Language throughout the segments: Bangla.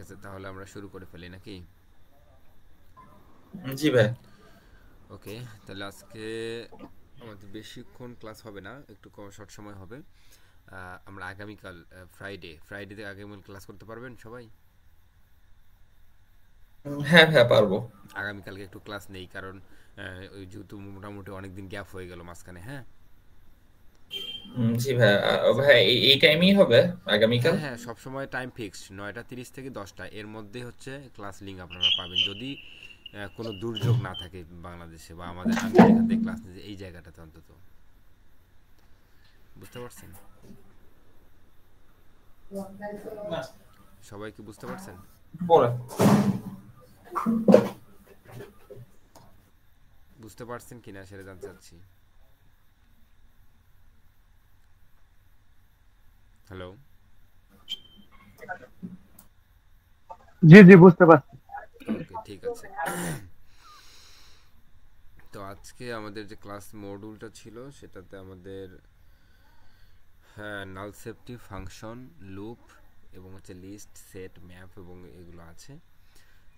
আছে, তাহলে আমরা শুরু করে ফেলি নাকি? জি ভাই। ওকে, তাহলে আজকে আমাদের বেশিক্ষণ ক্লাস হবে না, একটু কম শর্ট সময় হবে। আমরা আগামীকাল ফ্রাইডেতে আগামীকাল ক্লাস করতে পারবেন সবাই? হ্যাঁ হ্যাঁ পারবো। আগামীকালকে একটু ক্লাস নেই, কারণ ওই যেহেতু মোটামুটি অনেক দিন গ্যাপ হয়ে গেল মাঝখানে। হ্যাঁ জি ভাই, ভাই এই টাইমেই হবে আগামীকাল? হ্যাঁ হ্যাঁ, সবসময় টাইম ফিক্সড 9:30 থেকে 10টা এর মধ্যে হচ্ছে ক্লাস লিঙ্ক আপনারা পাবেন, যদি কোনো দুর্যোগ না থাকে বাংলাদেশে, বা আমি যেখান থেকে ক্লাস নিচ্ছি এই জায়গাটাতে অন্তত। বুঝতে পারছেন? সবাই কি বুঝতে পারছেন? পরে। বুঝতে পারছেন কিনা সেটা জানতে চাচ্ছি। হ্যালো? জি জি বুঝতে পারছি। ওকে, ঠিক আছে। তো আজকে আমাদের যে ক্লাস মডিউলটা ছিল সেটাতে আমাদের হ্যাঁ নাল সেফটি ফাংশন, লুপ, এবং হচ্ছে লিস্ট, সেট, ম্যাপ এবং এগুলো আছে।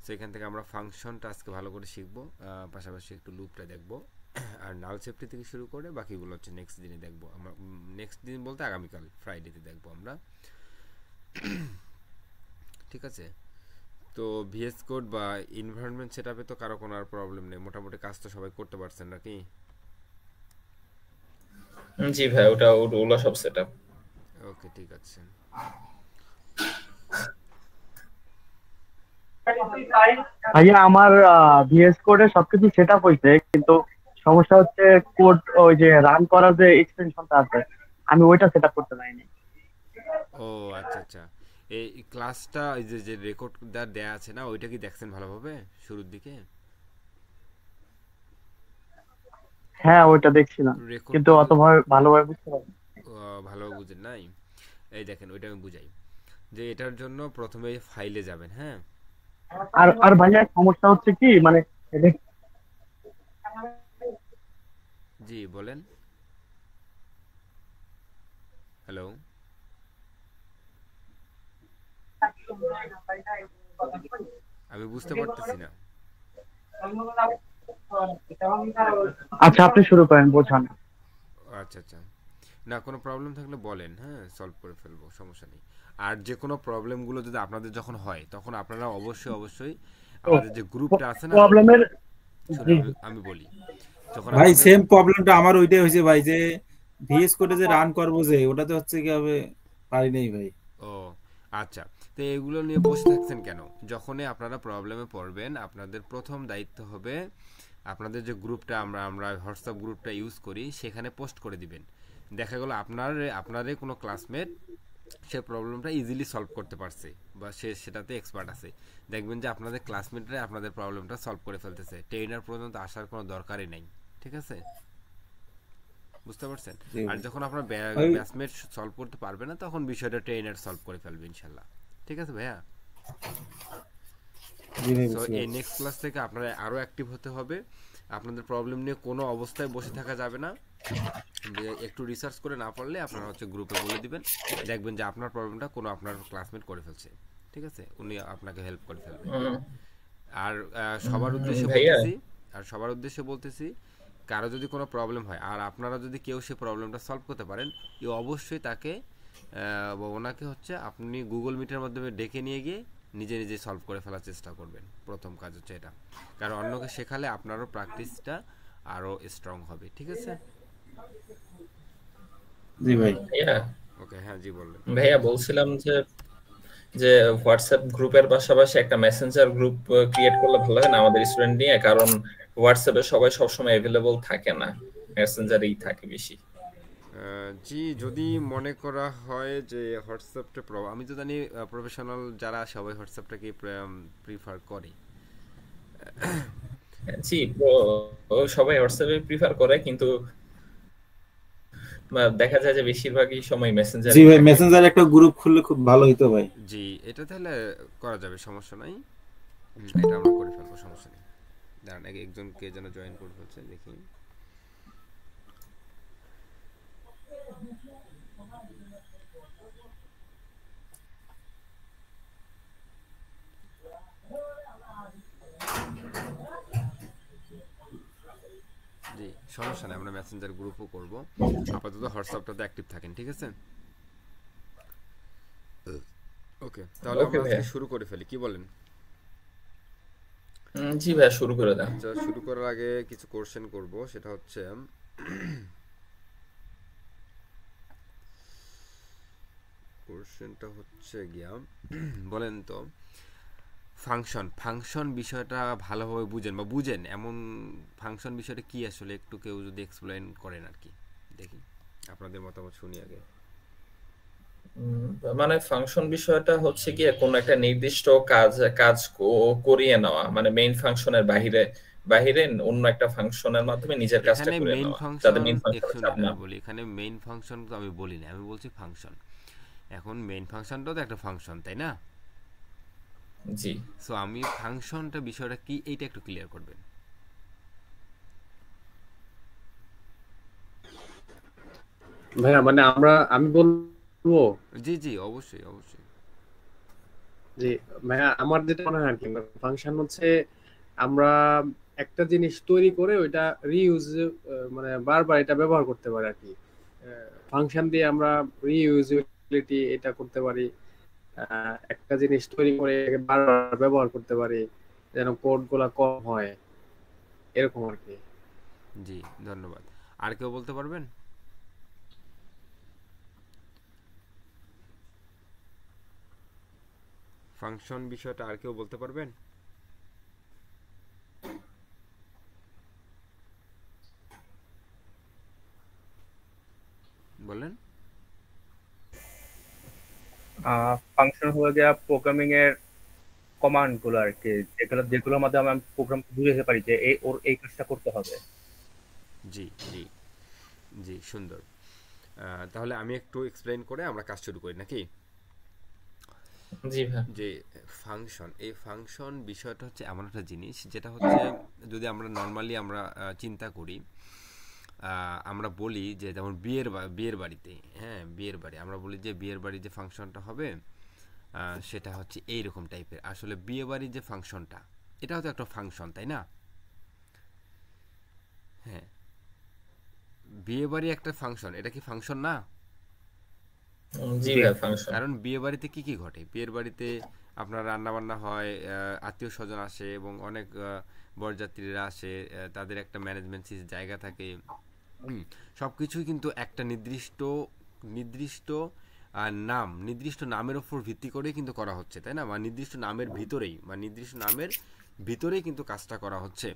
সেখান থেকে আমরা ফাংশনটা আজকে ভালো করে শিখবো, পাশাপাশি একটু লুপটা দেখবো। আর নাল সেফটি থেকে শুরু করে বাকিগুলো হচ্ছে নেক্সট দিনে দেখবো আমরা। নেক্সট দিন বলতে আগামীকাল ফ্রাইডেতে দেখবো আমরা। ঠিক আছে? তো ভিএস কোড বা এনভায়রনমেন্ট সেটআপে তো কারো কোনো আর প্রবলেম নেই, মোটামুটি কাজ তো সবাই করতে পারছেন নাকি? জি ভাই, ওগুলো সব সেট আপ। ওকে, ঠিক আছে। ভাইয়া আমার ভিএস কোডে সবকিছু সেট আপ হয়েছে, কিন্তু সমস্যা হচ্ছে কোড ওই যে রান করার যে এক্সটেনশনটা আছে আমি ওইটা সেট আপ করতে পারিনি। ও আচ্ছা আচ্ছা। এই ক্লাসটা এই যে যে রেকর্ডটা দেয়া আছে না, ওইটা কি দেখছেন ভালোভাবে শুরুর দিকে? হ্যাঁ ওইটা দেখছিলাম, কিন্তু রেকর্ডটা অত ভালোভাবে বুঝতে পারিনি। ভালোভাবে বুঝেন নাই? এই দেখেন, ওইটা আমি বুঝাই। যে এটার জন্য প্রথমে ফাইলে যাবেন, হ্যাঁ? আর আর ভাইয়া সমস্যা হচ্ছে কি মানে জি বলেন। হ্যালো? আমি বুঝতে পারতেছি না। আচ্ছা আপনি শুরু করেন বোঝান। আচ্ছা আচ্ছা। না, কোনো প্রবলেম থাকলে বলেন, হ্যাঁ সলভ করে ফেলবো, সমস্যা নেই। আর যে কোনো প্রবলেমগুলো যদি আপনাদের যখন হয় তখন আপনারা অবশ্যই অবশ্যই ও আমাদের যে গ্রুপটা আছে না, প্রবলেমের শুনে জি আমি জি। আমি বলি। যখন ভাই আপনাদের সেম প্রবলেমটা আমার ওইটাই হয়েছে ভাই, যে ভিএস কোডে যে রান করবো যে ওটাতে হচ্ছে কি হবে, পারি নাই ভাই। ও আচ্ছা, তো এগুলো নিয়ে বসে থাকছেন কেন? যখনই আপনারা প্রবলেমে পড়বেন আপনাদের প্রথম দায়িত্ব হবে আপনাদের যে গ্রুপটা আমরা হোয়াটসঅ্যাপ গ্রুপটা ইউজ করি সেখানে পোস্ট করে দিবেন। দেখা গেল আপনারই কোনো ক্লাসমেট সে প্রবলেমটা ইজিলি সলভ করতে পারছে, বা সে সেটাতে এক্সপার্ট আছে। দেখবেন যে আপনাদের ক্লাসমেটরা আপনাদের প্রবলেমটা সলভ করে ফেলতেছে, ট্রেনার পর্যন্ত আসার কোনো দরকারই নাই। ঠিক আছে? বুঝতে পারছেন? জি আর ভাই। যখন আপনার ওই ব্যাচমেট সলভ করতে পারবে না তখন বিষয়টা ট্রেনার সলভ করে ফেলবে ইনশাল্লাহ। ঠিক আছে ভাইয়া? জি ভাই, সো বুঝতে এই পারছি। নেক্সট ক্লাস থেকে আপনারা আরও অ্যাক্টিভ হতে হবে। আপনাদের প্রবলেম নিয়ে কোনো অবস্থায় বসে থাকা যাবে না। একটু রিসার্চ করে না পারলে আপনারা হচ্ছে গ্রুপে বলে দিবেন। দেখবেন যে আপনার প্রবলেমটা কোনো আপনার ক্লাসমেট করে ফেলছে। ঠিক আছে? উনি আপনাকে হেল্প করে ফেলবে। উম, আর সবার উদ্দেশ্যে ভাইয়া। বলতেছি, আর সবার উদ্দেশ্যে বলতেছি, কারো যদি কোনো প্রবলেম হয় আর আপনারা যদি কেউ সে প্রবলেমটা সলভ করতে পারেন, অবশ্যই তাকে বা ওনাকে হচ্ছে আপনি গুগল মিটের মাধ্যমে ডেকে নিয়ে গিয়ে নিজে নিজে সলভ করে ফেলার চেষ্টা করবেন। প্রথম কাজ হচ্ছে এটা, কারণ অন্যকে শেখালে আপনারও প্র্যাকটিসটা আরও স্ট্রং হবে। ঠিক আছে? জি ভাই। ভাইয়া, ওকে, হ্যাঁ জি বললেন। ভাইয়া বলছিলাম যে যে হোয়াটসঅ্যাপ গ্রুপের পাশাপাশি একটা মেসেঞ্জার গ্রুপ ক্রিয়েট করলে ভালো হয় না আমাদের স্টুডেন্ট নিয়ে? কারণ হোয়াটসঅ্যাপে সবাই সবসময় অ্যাভেলেবল থাকে না, মেসেঞ্জারেই থাকে বেশি। জি, যদি মনে করা হয় যে হোয়াটসঅ্যাপটা আমি তো জানি প্রফেশনাল যারা সবাই হোয়াটসঅ্যাপটাকে প্রিফার করে। জি, সবাই হোয়াটসঅ্যাপে প্রিফার করে, কিন্তু দেখা যায় যে বেশিরভাগই সময় জি মেসেঞ্জারেই ভাই, থাকে। মেসেঞ্জার একটা গ্রুপ খুললে খুব ভালো হইতো ভাই। জি, এটা তাহলে করা যাবে, সমস্যা নাই। এটা আমরা করে ফেলবো, সমস্যা নেই। দাঁড়ান আগে একজনকে যেন জয়েন করে ফেলছে দেখি। সমস্যা নেই, আমরা মেসেঞ্জার গ্রুপও করব। আপাতত হোয়াটসঅ্যাপটাতে অ্যাক্টিভ থাকেন, ঠিক আছে? ওকে, তাহলে ওকে আমরা আজকে ভাইয়া। শুরু করে ফেলি, কি বলেন? জি ভাইয়া, শুরু করে দেন। আচ্ছা, শুরু করার আগে কিছু কোশ্চেন করব, সেটা হচ্ছে কোশ্চেনটা হচ্ছে গিয়া বলেন তো ফাংশন বিষয়টা ভালোভাবে বুঝেন বা বুঝেন এমন ফাংশন বিষয়টা কি আসলে, একটু কেউ যদি এক্সপ্লেইন করেন আর কি, দেখি আপনাদের মতামত শুনি আগে। উম, মানে ফাংশন বিষয়টা হচ্ছে কি কোন একটা নির্দিষ্ট কাজ কাজ করিয়ে নেওয়া, মানে মেইন ফাংশনের বাহিরে বাহিরে অন্য একটা ফাংশনের মাধ্যমে নিজের কাজটা এখানে করে মেইন নেওয়া, যাতে ফাংশন মেইন ফাংশনে চাপ শুনেন, না। আমি বলি এখানে মেইন ফাংশন তো আমি বলি না, আমি বলছি ফাংশন। এখন মেইন ফাংশনটাও তো একটা ফাংশন, তাই না? জি সো আমি ফাংশনটা বিষয়টা কি এইটা একটু ক্লিয়ার করবেন। ভাইয়া মানে আমি বলবো জি জি, অবশ্যই অবশ্যই। যে ভাইয়া আমার যেটা মনে হয় আর কি, ফাংশন হচ্ছে আমরা একটা জিনিস তৈরি করে ওইটা রিইউজ, মানে বারবার এটা ব্যবহার করতে পারি আর কি। ফাংশন দিয়ে আমরা রিইউজেবিলিটি এটা করতে পারি। একটা জিনিস তৈরি করে এটাকে বারবার ব্যবহার করতে পারি, যেন কোড গুলা কম হয়, এরকম আর কি। জি, ধন্যবাদ। আর কেউ বলতে পারবেন? ফাংশন বিষয়টা আর কেউ বলতে পারবেন? বলেন। ফাংশন হলো গিয়া প্রোগ্রামিং এর কমান্ড গুলো আর কি, যেগুলোর মাধ্যমে আমি প্রোগ্রাম বুঝাতে পারি যে ওর এই কাজটা করতে হবে। জি জি জি, সুন্দর। তাহলে আমি একটু এক্সপ্লেইন করে আমরা কাজ শুরু করি নাকি? জি ভাইয়া। যে এই ফাংশন বিষয়টা হচ্ছে এমন একটা জিনিস যেটা হচ্ছে, যদি আমরা নর্মালি আমরা চিন্তা করি, আমরা বলি যে যেমন বিয়ের বাড়িতে, হ্যাঁ বিয়ের বাড়ি, আমরা বলি যে বিয়ের বাড়ি যে ফাংশনটা হবে সেটা হচ্ছে এইরকম টাইপের। আসলে বিয়ে বাড়ির যে ফাংশনটা, এটাও তো একটা ফাংশন, তাই না? হ্যাঁ, বিয়ে বাড়ি একটা ফাংশন, এটা কি ফাংশন না? জি ভাইয়া, ফাংশন। কারণ বিয়ে বাড়িতে কি কি ঘটে? বিয়ের বাড়িতে আপনার রান্না বান্না হয়, আত্মীয় স্বজন আসে এবং অনেক বরযাত্রীরা আসে, তাদের একটা ম্যানেজমেন্ট জায়গা থাকে। সবকিছুই কিন্তু একটা নির্দিষ্ট নির্দিষ্ট নির্দিষ্ট নামের ওপর ভিত্তি করে কিন্তু করা হচ্ছে, তাই না? বা নির্দিষ্ট নামের ভিতরেই কিন্তু কাজটা করা হচ্ছে।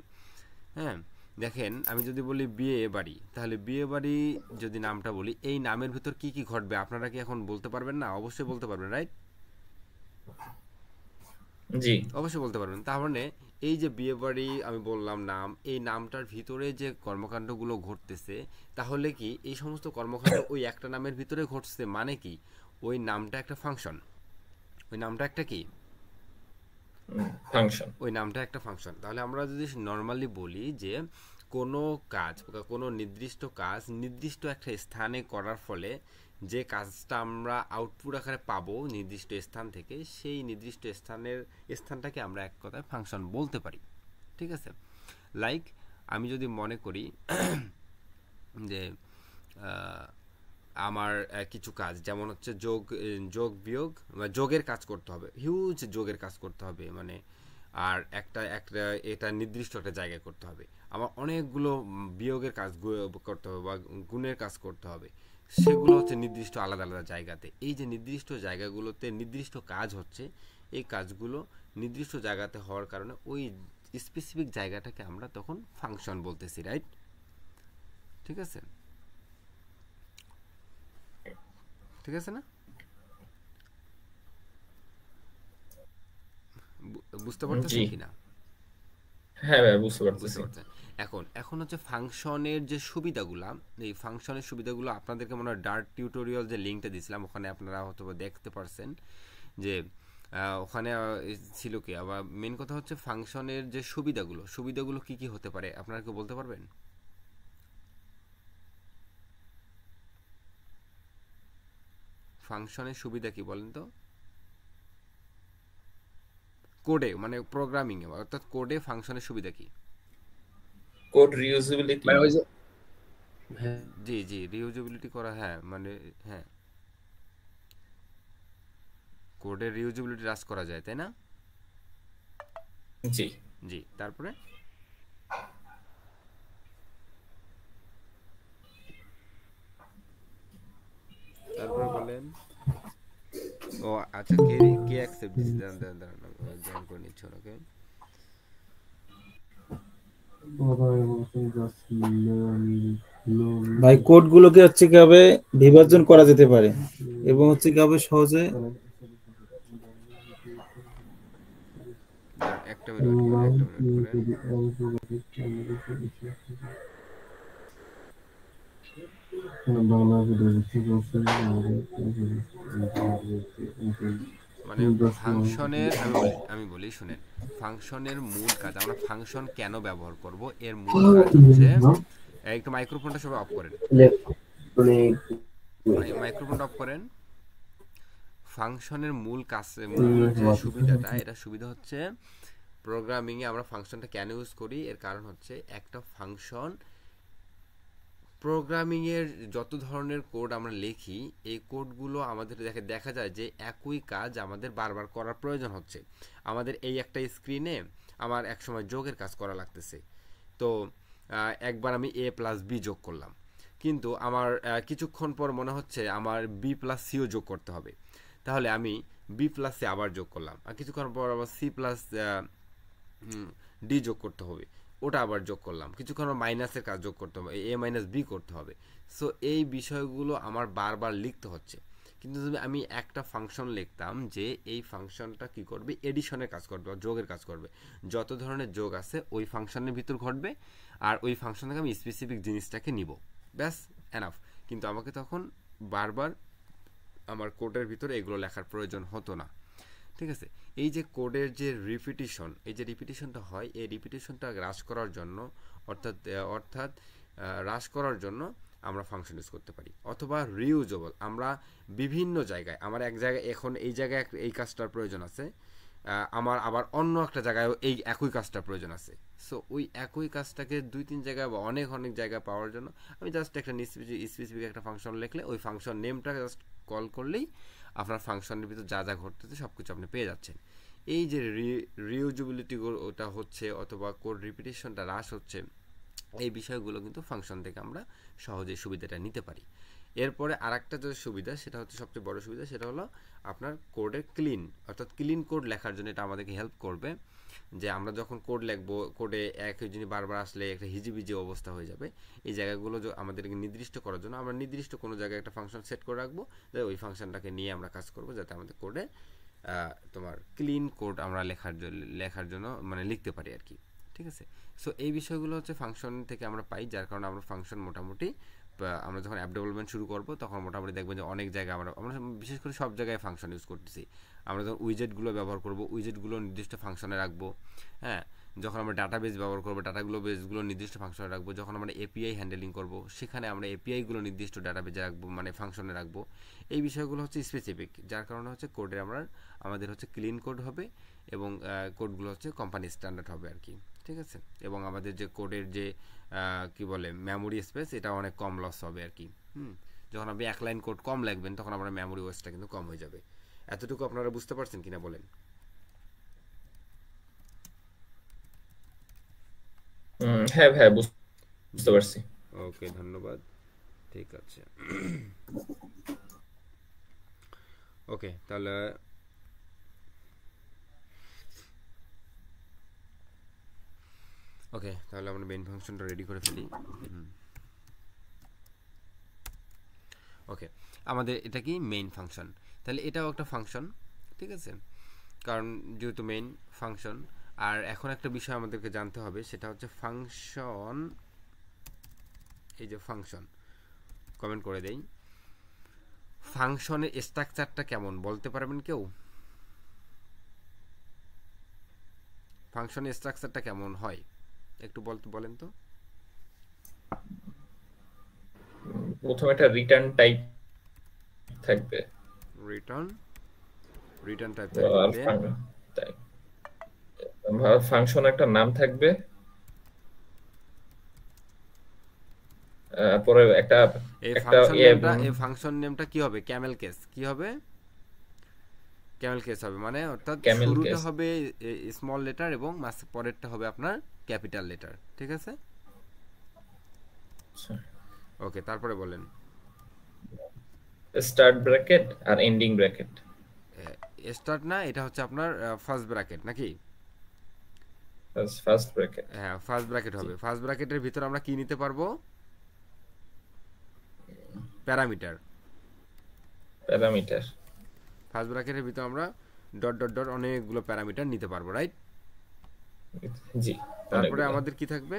হ্যাঁ, দেখেন আমি যদি বলি বিয়ে বাড়ি, তাহলে বিয়ে বাড়ি যদি নামটা বলি, এই নামের ভিতর কি কি ঘটবে আপনারা কি এখন বলতে পারবেন না? অবশ্যই বলতে পারবেন, রাইট? জি অবশ্যই বলতে পারবেন। তার মানে এই যে বিয়ে বাড়ি আমি বললাম নাম, এই নামটার ভিতরে যে কর্মকাণ্ডগুলো ঘটতেছে, তাহলে কি এই সমস্ত কর্মকাণ্ড ওই একটা নামের ভিতরে ঘটছে, মানে কি ওই নামটা একটা ফাংশন, ওই নামটা একটা কি ফাংশন। ওই নামটা একটা ফাংশন। তাহলে আমরা যদি নর্মালি বলি যে কোনো কাজ, কোনো নির্দিষ্ট কাজ নির্দিষ্ট একটা স্থানে করার ফলে যে কাজটা আমরা আউটপুট আকারে পাবো নির্দিষ্ট স্থান থেকে, সেই নির্দিষ্ট স্থানটাকে আমরা এক কথায় ফাংশন বলতে পারি, ঠিক আছে? লাইক আমি যদি মনে করি যে আমার কিছু কাজ, যেমন হচ্ছে যোগ বিয়োগ বা যোগের কাজ করতে হবে, হিউজ যোগের কাজ করতে হবে, মানে আর একটা একটা এটা নির্দিষ্ট একটা জায়গায় করতে হবে। আমার অনেকগুলো বিয়োগের কাজ করতে হবে বা গুণের কাজ করতে হবে, সেগুলো হচ্ছে নির্দিষ্ট আলাদা আলাদা জায়গাতে। এই যে নির্দিষ্ট জায়গাগুলোতে নির্দিষ্ট কাজ হচ্ছে, এই কাজগুলো নির্দিষ্ট জায়গাতে হওয়ার কারণে ওই স্পেসিফিক জায়গাটাকে আমরা তখন ফাংশন বলতেছি, রাইট? ঠিক আছে, ঠিক আছে না? বুঝতে জি পারতেছেন কিনা? হ্যাঁ ভাইয়া, বুঝতে বুঝতে পারতেছি। পারছেন। এখন হচ্ছে ফাংশনের যে সুবিধাগুলো, এই ফাংশনের সুবিধাগুলো আপনাদেরকে মনে হয় ডার্ট টিউটোরিয়াল যে লিঙ্কটা দিয়েছিলাম ওখানে আপনারা হয়তো দেখতে পারছেন যে ওখানে ছিল কি। আবার মেন কথা হচ্ছে ফাংশনের যে সুবিধাগুলো কি কি হতে পারে, আপনারা কি বলতে পারবেন? ফাংশনের সুবিধা কি বলেন তো? কোডে, মানে প্রোগ্রামিং এ, অর্থাৎ কোডে ফাংশনের সুবিধা কি? কোড রিউজেবিলিটি। মানে ওই যে হ্যাঁ জি জি রিউজেবিলিটি করা, হ্যাঁ মানে হ্যাঁ কোডের রিউজেবিলিটি হ্রাস করা যায়, তাই না? জি। জি, তারপরে তারপরে বলেন। ও আচ্ছা, কে কে অ্যাকসেপ্ট দিছে, দাঁড়ান দাঁড়ান দাঁড়ান, জয়েন করে নিচ্ছি ওকে। ভাই কোড গুলোকে হচ্ছে কিভাবে বিভাজন করা যেতে পারে এবং হচ্ছে কিভাবে সহজে দাঁড়ান একটা মিনিট ওয়েট করেন, একটা মিনিট করেন। মানে ফাংশনের আমি বলি শুনেন, ফাংশনের মূল কাজ, আমরা ফাংশন কেন ব্যবহার করব, এর মূল কাজ হচ্ছে, একটু মাইক্রোফোনটা সবাই অফ করেন, মাইক্রোফোনটা অফ করেন। ফাংশনের মূল কাজ, মূল যে সুবিধাটা, এটা সুবিধা হচ্ছে প্রোগ্রামিংয়ে আমরা ফাংশনটা কেন ইউজ করি, এর কারণ হচ্ছে একটা ফাংশন, প্রোগ্রামিংয়ের যত ধরনের কোড আমরা লিখি, এই কোডগুলো আমাদের দেখা যায় যে একই কাজ আমাদের বারবার করার প্রয়োজন হচ্ছে। আমাদের এই একটা স্ক্রিনে আমার একসময় যোগের কাজ করা লাগতেছে, তো একবার আমি a প্লাস বি যোগ করলাম, কিন্তু আমার কিছুক্ষণ পর মনে হচ্ছে আমার বি প্লাস সিও যোগ করতে হবে, তাহলে আমি বি প্লাস সি আবার যোগ করলাম, আর কিছুক্ষণ পর আবার সি প্লাস ডি যোগ করতে হবে, ওটা আবার যোগ করলাম, কিছুক্ষণ মাইনাসের কাজ যোগ করতে হবে, এ মাইনাস বি করতে হবে। সো এই বিষয়গুলো আমার বারবার লিখতে হচ্ছে। কিন্তু যদি আমি একটা ফাংশন লিখতাম যে এই ফাংশনটা কি করবে, এডিশনের কাজ করবে, যোগের কাজ করবে, যত ধরনের যোগ আছে ওই ফাংশনের ভিতর ঘটবে, আর ওই ফাংশন থেকে আমি স্পেসিফিক জিনিসটাকে নিব, ব্যাস এনাফ। কিন্তু আমাকে তখন বারবার আমার কোডের ভিতরে এগুলো লেখার প্রয়োজন হতো না, ঠিক আছে? এই যে কোডের যে রিপিটিশন, এই যে রিপিটিশনটা হয়, এই রিপিটিশনটা হ্রাস করার জন্য, অর্থাৎ হ্রাস করার জন্য আমরা ফাংশন ইউজ করতে পারি, অথবা রিউজেবল, আমরা বিভিন্ন জায়গায়, আমার এক জায়গায় এখন এই জায়গায় এই কাজটার প্রয়োজন আছে, আমার আবার অন্য একটা জায়গায় এই একই কাজটার প্রয়োজন আছে। সো ওই একই কাজটাকে 2-3 জায়গায় বা অনেক অনেক জায়গায় পাওয়ার জন্য আমি জাস্ট একটা স্পেসিফিক একটা ফাংশন লিখলে, ওই ফাংশন নেমটা জাস্ট কল করলেই আপনার ফাংশনের ভিতর যা যা ঘটতেছে সব কিছু আপনি পেয়ে যাচ্ছেন। এই যে রিউজেবিলিটি ওটা হচ্ছে, অথবা কোড রিপিটেশনটা হ্রাস হচ্ছে, এই বিষয়গুলো কিন্তু ফাংশন থেকে আমরা সহজেই সুবিধাটা নিতে পারি। এরপরে আরেকটা যে সুবিধা, সেটা হচ্ছে সবচেয়ে বড় সুবিধা, সেটা হলো আপনার কোডের ক্লিন, অর্থাৎ ক্লিন কোড লেখার জন্য এটা আমাদেরকে হেল্প করবে। যে আমরা যখন কোড লিখবো, কোডে একই জিনিস বারবার আসলে একটা হিজিবিজি অবস্থা হয়ে যাবে, এই জায়গাগুলো আমাদেরকে নির্দিষ্ট করার জন্য আমরা নির্দিষ্ট কোনো জায়গায় একটা ফাংশন সেট করে রাখবো, ওই ফাংশনটাকে নিয়ে আমরা কাজ করবো, যাতে আমাদের কোডে তোমার ক্লিন কোড আমরা লেখার জন্য মানে লিখতে পারি আর কি, ঠিক আছে? সো এই বিষয়গুলো হচ্ছে ফাংশন থেকে আমরা পাই, যার কারণে আমরা ফাংশন মোটামুটি আমরা যখন অ্যাপ ডেভেলপমেন্ট শুরু করব, তখন মোটামুটি দেখবেন যে অনেক জায়গায় আমরা বিশেষ করে সব জায়গায় ফাংশন ইউজ করতেছি। আমরা যখন উইজেটগুলো ব্যবহার করব, উইজেটগুলো নির্দিষ্ট ফাংশনে রাখবো, হ্যাঁ। যখন আমরা ডাটাবেস ব্যবহার করবো, বেসগুলো নির্দিষ্ট ফাংশনে রাখবো। যখন আমরা এপিআই হ্যান্ডেলিং করব, সেখানে আমরা এপিআইগুলো নির্দিষ্ট ডাটাবেসে রাখবো, মানে ফাংশনে রাখবো। এই বিষয়গুলো হচ্ছে স্পেসিফিক, যার কারণে হচ্ছে কোডে আমাদের হচ্ছে ক্লিন কোড হবে, এবং কোডগুলো হচ্ছে কোম্পানি স্ট্যান্ডার্ড হবে আর কি, ঠিক আছে? এবং আমাদের যে কোডের যে কি বলে মেমোরি স্পেস, এটা অনেক কম লস হবে আর কি। যখন আপনি এক লাইন কোড কম লিখবেন, তখন আপনার মেমোরি ওয়েস্টটা কিন্তু কম হয়ে যাবে। এতটুকু আপনারা বুঝতে পারছেন কিনা বলেন? হ্যাঁ ভাই, বুঝতে পারছি। ওকে, ধন্যবাদ, ঠিক আছে। ওকে, তাহলে আমরা মেইন ফাংশনটা রেডি করে ফেলি। ওকে, আমাদের এটা কি মেইন ফাংশন, তাহলে এটাও একটা ফাংশন, ঠিক আছে? কারণ যেহেতু মেইন ফাংশন। আর এখন একটা বিষয় আমাদেরকে জানতে হবে, সেটা হচ্ছে ফাংশন, এই যে ফাংশন, কমেন্ট করে দেই, ফাংশনের স্ট্রাকচারটা কেমন বলতে পারবেন কেউ? ফাংশনের স্ট্রাকচারটা কেমন হয় একটু বলেন তো। প্রথমে একটা রিটার্ন টাইপ থাকবে, রিটার্ন টাইপ থাকবে, ফাংশন একটা নাম থাকবে, পরে একটা এই একটা ফাংশন নেমটা কি হবে? ক্যামেল কেস কি হবে? ক্যামেল কেস হবে, মানে অর্থাৎ ক্যামেল শুরুটা কেস। হবে স্মল লেটার এবং পরেরটা হবে আপনার ক্যাপিটাল লেটার, ঠিক আছে? ওকে, তারপরে বলেন। স্টার্ট ব্র্যাকেট আর এন্ডিং ব্র্যাকেট। স্টার্ট না, এটা হচ্ছে আপনার ফার্স্ট ব্র্যাকেট নাকি? ফার্স্ট ব্র্যাকেট, হ্যাঁ ফার্স্ট ব্র্যাকেট হবে। ফার্স্ট ব্র্যাকেটের ভিতর আমরা কি নিতে পারবো? প্যারামিটার। প্যারামিটার। ফার্স্ট ব্র্যাকেটের ভিতর আমরা ডট ডট ডট অনেকগুলো প্যারামিটার নিতে পারবো, রাইট? জি। তারপরে আমাদের কি থাকবে?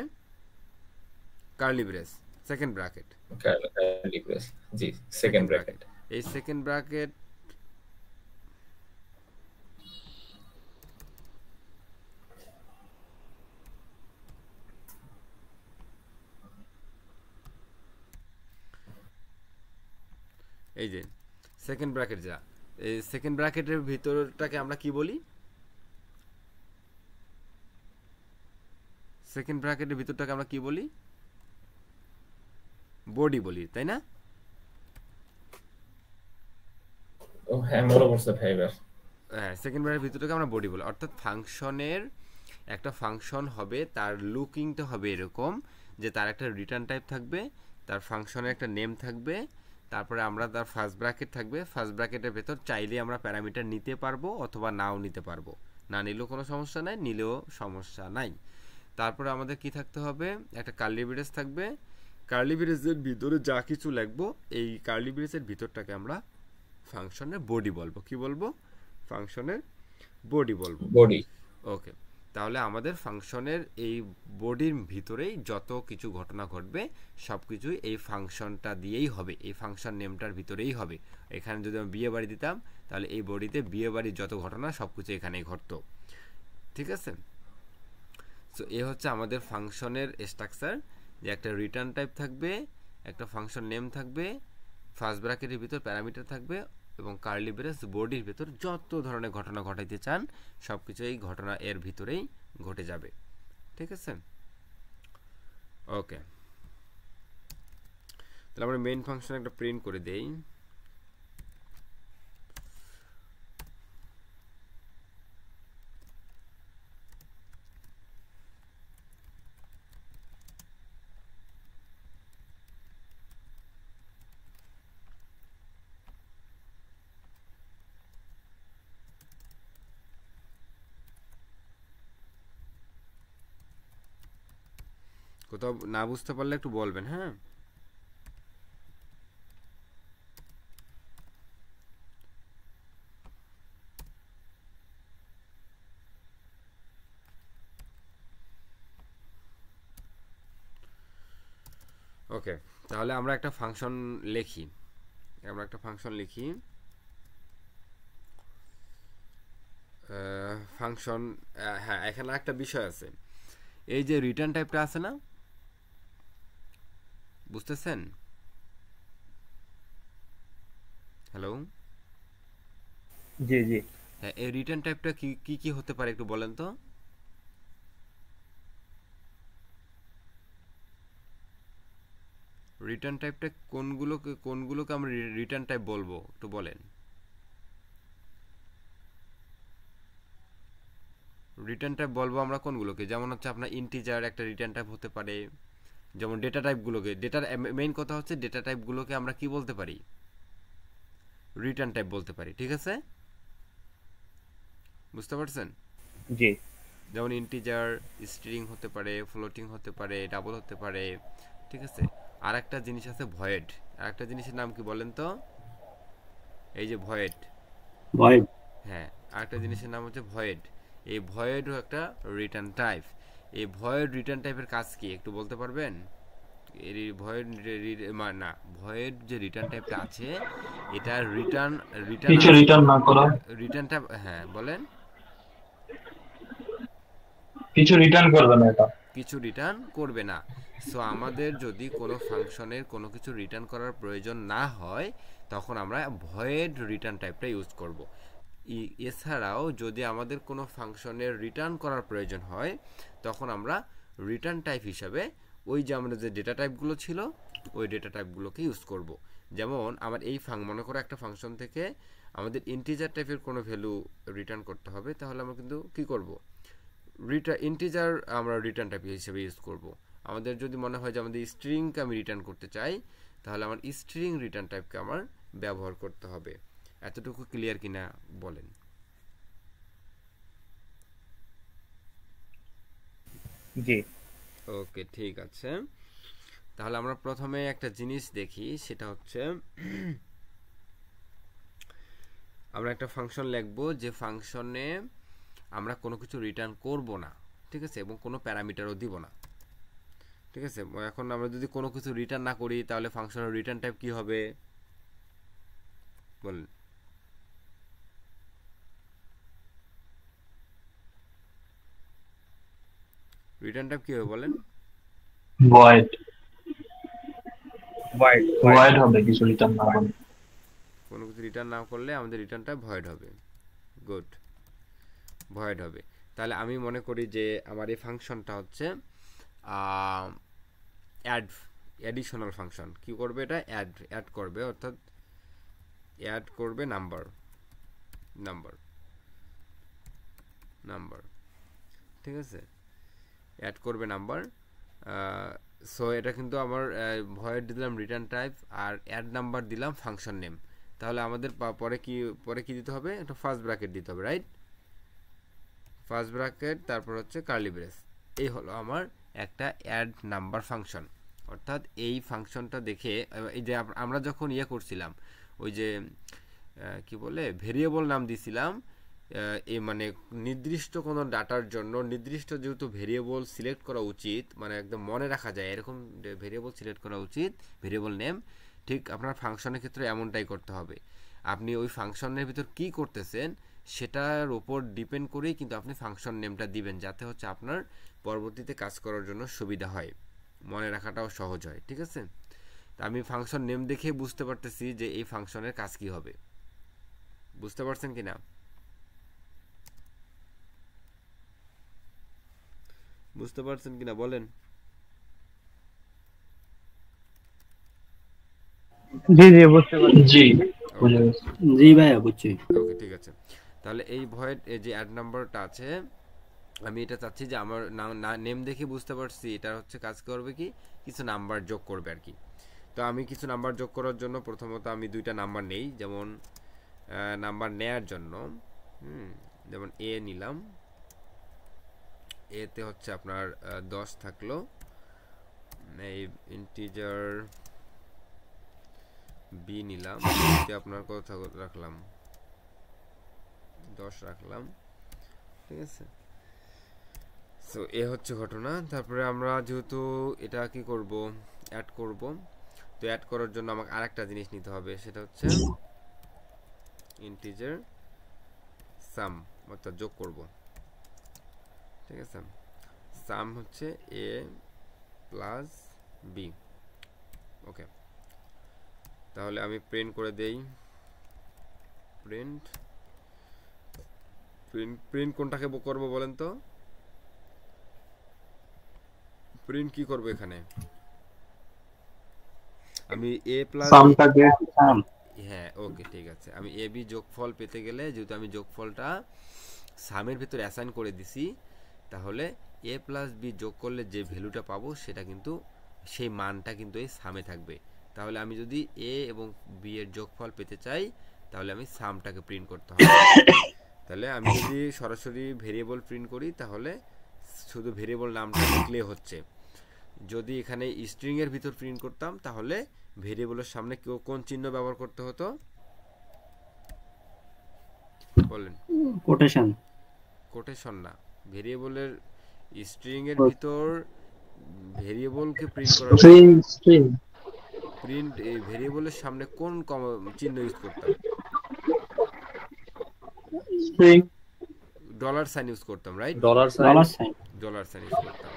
Curly brace, second bracket. Curly brace, জি, সেকেন্ড ব্র্যাকেট। এই সেকেন্ড ব্র্যাকেট এই যে সেকেন্ড ব্র্যাকেট, যা এই সেকেন্ড ব্র্যাকেটের ভিতরটাকে আমরা কি বলি? সেকেন্ড ব্র্যাকেটের ভিতরটাকে আমরা কি বলি? বডি বলি, তাই না? ও হ্যাঁ, মনে পড়ছে ভাই এবার। হ্যাঁ, সেকেন্ড ব্র্যাকেটের ভিতরটাকে আমরা বডি বলি। অর্থাৎ ফাংশনের একটা ফাংশন হবে, তার লুকিংটা হবে এরকম যে তার একটা রিটার্ন টাইপ থাকবে, তার ফাংশনের একটা নেম থাকবে, তারপরে আমরা তার ফার্স্ট ব্র্যাকেট থাকবে। ফার্স্ট ব্র্যাকেটের ভেতর চাইলে আমরা প্যারামিটার নিতে পারবো অথবা নাও নিতে পারবো, না নিলেও কোনো সমস্যা নাই, নিলেও সমস্যা নাই। তারপরে আমাদের কি থাকতে হবে? একটা কার্লি ব্রেস থাকবে। কার্লি ব্রেসের ভিতরে যা কিছু লিখবো, এই কার্লি ব্রেসের ভিতরটাকে আমরা ফাংশনের বডি বলবো। কি বলবো? ফাংশনের বডি বলবো। বডি। ওকে, তাহলে আমাদের ফাংশনের এই বডির ভিতরেই যত কিছু ঘটনা ঘটবে সব কিছুই এই ফাংশনটা দিয়েই হবে, এই ফাংশন নেমটার ভিতরেই হবে। এখানে যদি আমি বিয়ে বাড়ি দিতাম তাহলে এই বডিতে বিয়ে বাড়ির যত ঘটনা সব কিছু এখানেই ঘটতো, ঠিক আছে? সো এ হচ্ছে আমাদের ফাংশনের স্ট্রাকচার, যে একটা রিটার্ন টাইপ থাকবে, একটা ফাংশন নেম থাকবে, ফার্স্ট ব্র্যাকেটের ভিতর প্যারামিটার থাকবে এবং কার্লি ব্রেস বডির ভিতর যত ধরনের ঘটনা ঘটাইতে চান সব কিছু এই ঘটনা এর ভিতরেই ঘটে যাবে, ঠিক আছে? ওকে, তাহলে আমরা মেইন ফাংশন একটা প্রিন্ট করে দেই। কোথাও না বুঝতে পারলে একটু বলবেন, হ্যাঁ? ওকে, তাহলে আমরা একটা ফাংশন লিখি। ফাংশন, হ্যাঁ এখানে একটা বিষয় আছে, এই যে রিটার্ন টাইপটা আছে না, বুঝতেছেন? হ্যালো, জি জি। হ্যাঁ, এই রিটার্ন টাইপটা কি কি কি হতে পারে একটু বলেন তো? রিটার্ন টাইপটা কোনগুলোকে আমরা রিটার্ন টাইপ বলবো একটু বলেন। রিটার্ন টাইপ বলবো আমরা কোনগুলোকে? যেমন হচ্ছে আপনার ইন্টিজার একটা রিটার্ন টাইপ হতে পারে, যেমন ডেটা টাইপগুলোকে, ডেটার মেইন কথা হচ্ছে ডেটা টাইপগুলোকে আমরা কি বলতে পারি? রিটার্ন টাইপ বলতে পারি, ঠিক আছে? বুঝতে পারছেন? জি। যেমন ইন্টিজার, স্ট্রিং হতে পারে, ফ্লোটিং হতে পারে, ডাবল হতে পারে, ঠিক আছে? আর একটা জিনিস আছে ভয়েড। আর একটা জিনিসের নাম কি বলেন তো? এই যে ভয়েড। হ্যাঁ, আর একটা জিনিসের নাম হচ্ছে ভয়েড। এই ভয়েডও একটা রিটার্ন টাইপ। এই ভয়েড রিটার্ন টাইপের কাজ কি একটু বলতে পারবেন? এর ভয়েড না, ভয়েড যে রিটার্ন টাইপটা আছে এটা রিটার্ন না করা, রিটার্ন টাইপ, হ্যাঁ বলেন। কিছু রিটার্ন করবে না, এটা কিছু রিটার্ন করবে না। সো আমাদের যদি কোনো ফাংশনের কোনো কিছু রিটার্ন করার প্রয়োজন না হয় তখন আমরা ভয়েড রিটার্ন টাইপটা ইউজ করব। এছাড়াও যদি আমাদের কোনো ফাংশনের রিটার্ন করার প্রয়োজন হয় তখন আমরা রিটার্ন টাইপ হিসাবে ওই যে আমাদের যে ডেটা টাইপগুলো ছিল ওই ডেটা টাইপগুলোকে ইউজ করব। যেমন আমার এই মনে করো একটা ফাংশন থেকে আমাদের ইন্টিজার টাইপের কোনো ভ্যালু রিটার্ন করতে হবে, তাহলে আমরা কিন্তু কি করব, ইন্টিজার আমরা রিটার্ন টাইপ হিসেবে ইউজ করব। আমাদের যদি মনে হয় যে আমাদের স্ট্রিংকে আমি রিটার্ন করতে চাই, তাহলে আমার স্ট্রিং রিটার্ন টাইপকে আমার ব্যবহার করতে হবে। এতটুকু ক্লিয়ার কিনা বলেন? জি। ওকে, ঠিক আছে। তাহলে আমরা প্রথমে একটা জিনিস দেখি, সেটা হচ্ছে আমরা একটা ফাংশন লিখবো যে ফাংশনে আমরা কোনো কিছু রিটার্ন করব না, ঠিক আছে, এবং কোনো প্যারামিটারও দিব না, ঠিক আছে। এখন আমরা যদি কোনো কিছু রিটার্ন না করি, তাহলে ফাংশনের রিটার্ন টাইপ কি হবে বলেন? রিটার্ন টাইপ কি হবে বলেন? ভয়েড void হবে কিছু রিটার্ন না করলে। কোনো কিছু রিটার্ন না করলে আমাদের রিটার্নটা ভয়েড হবে। গুড, ভয়েড হবে। তাহলে আমি মনে করি যে আমার এই ফাংশনটা হচ্ছে অ্যাডিশনাল ফাংশন। কি করবে এটা? অ্যাড করবে, অর্থাৎ অ্যাড করবে নাম্বার, ঠিক আছে, অ্যাড করবে নাম্বার। সো এটা কিন্তু আমার ভয়েড দিলাম রিটার্ন টাইপ, আর অ্যাড নাম্বার দিলাম ফাংশন নেম। তাহলে আমাদের পরে কি দিতে হবে? একটা ফার্স্ট ব্র্যাকেট দিতে হবে, রাইট? ফার্স্ট ব্র্যাকেট, তারপর হচ্ছে কার্লি ব্রেস। এই হলো আমার একটা অ্যাড নাম্বার ফাংশন। অর্থাৎ এই ফাংশনটা দেখে এই যে আমরা যখন করছিলাম, ওই যে কি বলে ভেরিয়েবল নাম দিছিলাম, এই মানে নির্দিষ্ট কোনো ডাটার জন্য নির্দিষ্ট যেহেতু ভেরিয়েবল সিলেক্ট করা উচিত, মানে একদম মনে রাখা যায় এরকম ভেরিয়েবল সিলেক্ট করা উচিত, ভেরিয়েবল নেম। ঠিক আপনার ফাংশনের ক্ষেত্রে এমনটাই করতে হবে। আপনি ওই ফাংশনের ভিতর কি করতেছেন সেটার উপর ডিপেন্ড করেই কিন্তু আপনি ফাংশন নেমটা দিবেন, যাতে হচ্ছে আপনার পরবর্তীতে কাজ করার জন্য সুবিধা হয়, মনে রাখাটাও সহজ হয়, ঠিক আছে। তা আমি ফাংশন নেম দেখে বুঝতে পারতেছি যে এই ফাংশনের কাজ কি হবে। বুঝতে পারছেন কি না? বুঝতে পারছেন কিনা বলেন? জি জি বুঝতে পারছি। জি ভাইয়া বুঝছি। ওকে, ঠিক আছে। তাহলে এই ভয়েড যে অ্যাড নাম্বারটা আছে, আমি এটা চাচ্ছি যে আমার নেম দেখে বুঝতে পারছি এটা হচ্ছে কাজ করবে কি, কিছু নাম্বার যোগ করবে আর কি। তো আমি কিছু নাম্বার যোগ করার জন্য প্রথমত আমি দুইটা নাম্বার নেই, যেমন নাম্বার নেয়ার জন্য যেমন এ নিলাম, এতে হচ্ছে আপনার 10 থাকলো, এই ইন্টিজার বি নিলাম, এতে আপনার কত রাখলাম? 10 রাখলাম, ঠিক আছে। সো এ হচ্ছে ঘটনা। তারপরে আমরা যেহেতু এটা কি করব, অ্যাড করব, তো অ্যাড করার জন্য আমাকে আরেকটা জিনিস নিতে হবে, সেটা হচ্ছে ইন্টিজার সাম, অর্থাৎ যোগ করব, ঠিক আছে। সাম হচ্ছে এ প্লাস বি। ওকে, তাহলে আমি প্রিন্ট করে দেই, প্রিন্ট কোনটাকে করব বলেন তো? প্রিন্ট কি করব এখানে? আমি এ প্লাস হ্যাঁ, ওকে, ঠিক আছে। আমি এ বি যোগফল পেতে গেলে, যেহেতু আমি যোগফলটা সামের ভিতরে অ্যাসাইন করে দিছি, তাহলে এ প্লাস বি যোগ করলে যে ভ্যালুটা পাবো সেটা কিন্তু সেই মানটা কিন্তু এই সামে থাকবে। তাহলে আমি যদি এ এবং বি এর যোগফল পেতে চাই, তাহলে আমি সামটাকে প্রিন্ট করতে হবে। তাহলে আমি যদি সরাসরি ভেরিয়েবল প্রিন্ট করি, তাহলে শুধু ভেরিয়েবল নামটা লিখলে হচ্ছে। যদি এখানে স্ট্রিং এর ভিতর প্রিন্ট করতাম, তাহলে ভেরিয়েবলের সামনে কোন চিহ্ন ব্যবহার করতে হতো বলেন? কোটেশন না, ভেরিয়েবলের স্ট্রিং এর ভিতর ভেরিয়েবলকে প্রিন্ট করার প্রিন্ট এই ভেরিয়েবলের সামনে কোন চিহ্ন ইউজ করতাম? ডলার সাইন ইউজ করতাম, রাইট? ডলার সাইন ইউজ করতাম।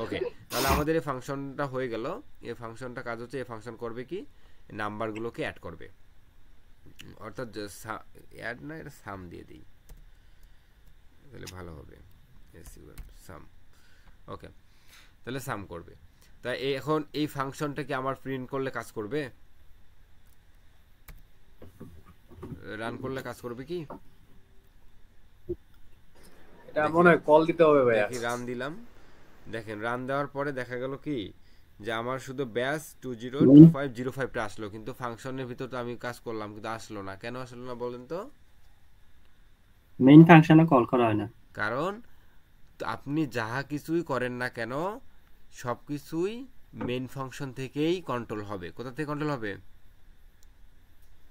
ওকে, তাহলে আমাদের এই ফাংশনটা হয়ে গেল। এই ফাংশনটা কাজ হচ্ছে, এই ফাংশন করবে কি, নাম্বারগুলোকে অ্যাড করবে, অর্থাৎ অ্যাড না, এটা সাম দিয়ে দিই তাহলে ভালো হবে, সাম। ওকে, তাহলে সাম করবে। তাই এখন এই ফাংশনটা কি আমার প্রিন্ট করলে কাজ করবে, রান করলে কাজ করবে কি? এটা মনে হয় কল দিতে হবে ভাইয়া। দেখি রান দিলাম, দেখেন রান দেওয়ার পরে দেখা গেল কি যে আমার শুধু ব্যাস 202505টা আসলো, কিন্তু ফাংশনের ভিতর তো আমি কাজ করলাম কিন্তু আসলো না। কেন আসলো না বলেন তো? মেইন ফাংশনে কল করা হয় না। কারণ আপনি যাহা কিছুই করেন না কেন সবকিছুই মেইন ফাংশন থেকেই কন্ট্রোল হবে। কোথা থেকে কন্ট্রোল হবে?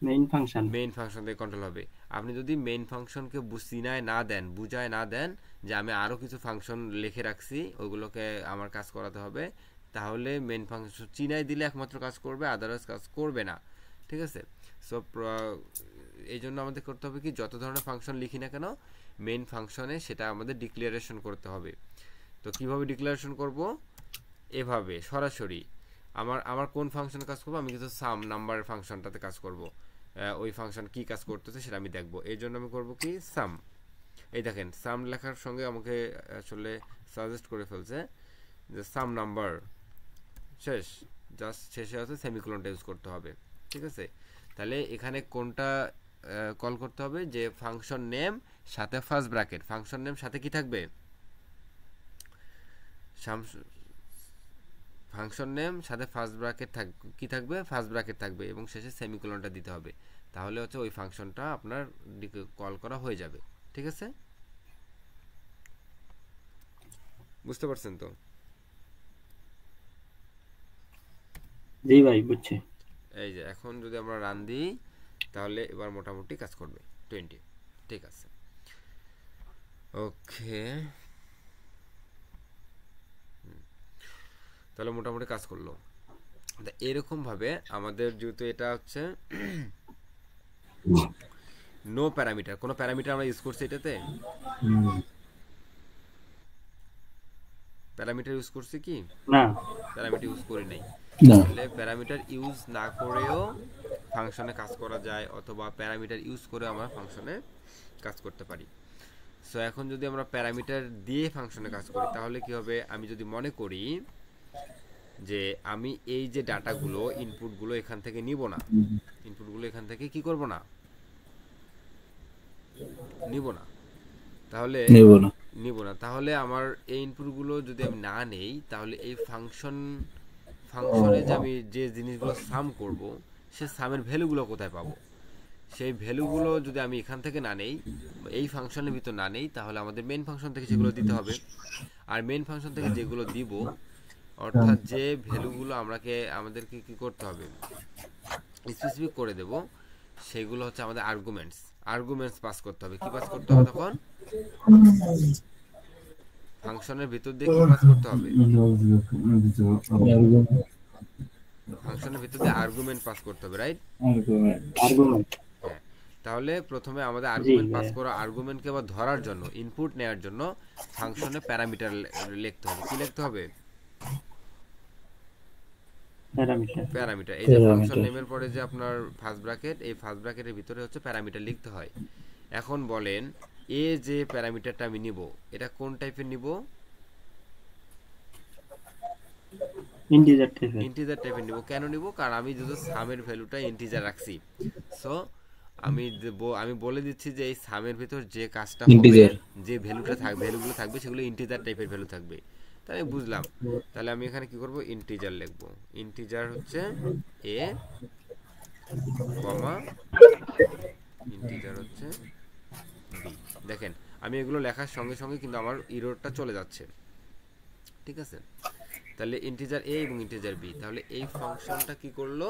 Main function. মেইন ফাংশন থেকে কন্ট্রোল হবে। আপনি যদি মেইন ফাংশনকে বুঝায় না দেন যে আমি আরো কিছু ফাংশন লিখে রাখছি ওইগুলোকে আমার কাজ করাতে হবে, তাহলে মেইন ফাংশন চিনাই দিলে একমাত্র কাজ করবে, আদারওয়াইজ কাজ করবে না। ঠিক আছে? সো এই জন্য আমাদের করতে হবে কি, যত ধরনের ফাংশন লিখি না কেন মেইন ফাংশনে সেটা আমাদের ডিক্লারেশন করতে হবে। তো কিভাবে ডিক্লারেশন করব? এভাবে সরাসরি আমার কোন ফাংশনে কাজ করব, আমি কিন্তু সাম নাম্বারের ফাংশনটাতে কাজ করব। ওই ফাংশন কি কাজ করতেছে সেটা আমি দেখব। এর জন্য আমি করব কি, সাম। এই দেখেন সাম লেখার সঙ্গে আমাকে আসলে সাজেস্ট করে ফেলছে যে সাম নাম্বার শেষ, জাস্ট শেষে আছে সেমিকোলনটা ইউজ করতে হবে। ঠিক আছে? তাহলে এখানে কোনটা কল করতে হবে, যে ফাংশন নেম সাথে ফার্স্ট ব্র্যাকেট, ফাংশন নেম সাথে কি থাকবে, ফাংশন নেম সাথে ফার্স্ট ব্র্যাকেট কি থাকবে, ফার্স্ট ব্র্যাকেট থাকবে এবং শেষে সেমিকোলনটা দিতে হবে। তাহলে হচ্ছে ওই ফাংশনটা আপনার কল করা হয়ে যাবে। ঠিক আছে? বুঝতে পারছেন তো? জি ভাই বুঝছি। এই যে এখন যদি আমরা রান দিই তাহলে এবার মোটামুটি কাজ করবে 20। ঠিক আছে, ওকে, তাহলে মোটামুটি কাজ করলো। এরকম ভাবে আমাদের যেহেতু এটা হচ্ছে নো প্যারামিটার, কোনো প্যারামিটার আমরা ইউজ করছি এটাতে, প্যারামিটার ইউজ করছি কি না, প্যারামিটার ইউজ করি নাই। না। তাহলে প্যারামিটার ইউজ না করেও ফাংশনে কাজ করা যায়, অথবা প্যারামিটার ইউজ করে আমরা ফাংশনে কাজ করতে পারি। সো এখন যদি আমরা প্যারামিটার দিয়ে ফাংশনে কাজ করি তাহলে কি হবে, আমি যদি মনে করি যে আমি এই যে ডাটাগুলো ইনপুটগুলো এখান থেকে নিব না, ইনপুটগুলো এখান থেকে কি করব না, নিব না, তাহলে নিব না, তাহলে আমার এই ইনপুটগুলো যদি আমি না নেই তাহলে এই ফাংশনে যে আমি যে জিনিসগুলো সাম করব সে সামের ভ্যালুগুলো কোথায় পাবো? সেই ভ্যালুগুলো যদি আমি এখান থেকে না নেই, এই ফাংশনের ভিতর না নেই, তাহলে আমাদের মেইন ফাংশন থেকে সেগুলো দিতে হবে। আর মেইন ফাংশন থেকে যেগুলো দিব, অর্থাৎ যে ভ্যালুগুলো আমাদেরকে কি করতে হবে, স্পেসিফিক করে দেব, সেগুলো হচ্ছে আমাদের আর্গুমেন্টস পাস করতে হবে। কি পাস করতে হবে তখন? ফাংশনের ভিতর দিয়ে কি পাস করতে হবে? ফাংশনের ভিতর দিয়ে আর্গুমেন্ট পাস করতে হবে, রাইট? আর্গুমেন্ট। হ্যাঁ, তাহলে প্রথমে আমাদের আর্গুমেন্ট পাস করা, আর্গুমেন্টকে আবার ধরার জন্য, ইনপুট নেওয়ার জন্য ফাংশনে প্যারামিটার লিখতে হবে। কি লিখতে হবে? প্যারামিটার। এই যে ফাংশন নেমের পরে যে আপনার ফার্স্ট ব্র্যাকেট, এই ফার্স্ট ব্র্যাকেটের ভিতরে হচ্ছে প্যারামিটার লিখতে হয়। এখন বলেন এ যে প্যারামিটারটা আমি নিব এটা কোন টাইপের নিব? ইন্টিজার টাইপের নিব। কেন নিব? কারণ আমি যদি সামের ভ্যালুটা ইন্টিজার রাখছি, সো আমি বলে দিচ্ছি যে এই সামের ভিতর যে কাজটা হবে, যে ভ্যালুগুলো থাকবে সেগুলো ইন্টিজার টাইপের ভ্যালু থাকবে। তাই বুঝলাম। তাহলে আমি এখানে কি করব, ইন্টিজার লিখব। ইন্টিজার হচ্ছে a কমা ইন্টিজার হচ্ছে b। দেখেন আমি এগুলো লেখার সঙ্গে সঙ্গে কিন্তু আমার এররটা চলে যাচ্ছে। ঠিক আছে? তাহলে ইন্টিজার a এবং ইন্টিজার b, তাহলে এই ফাংশনটা কি করলো,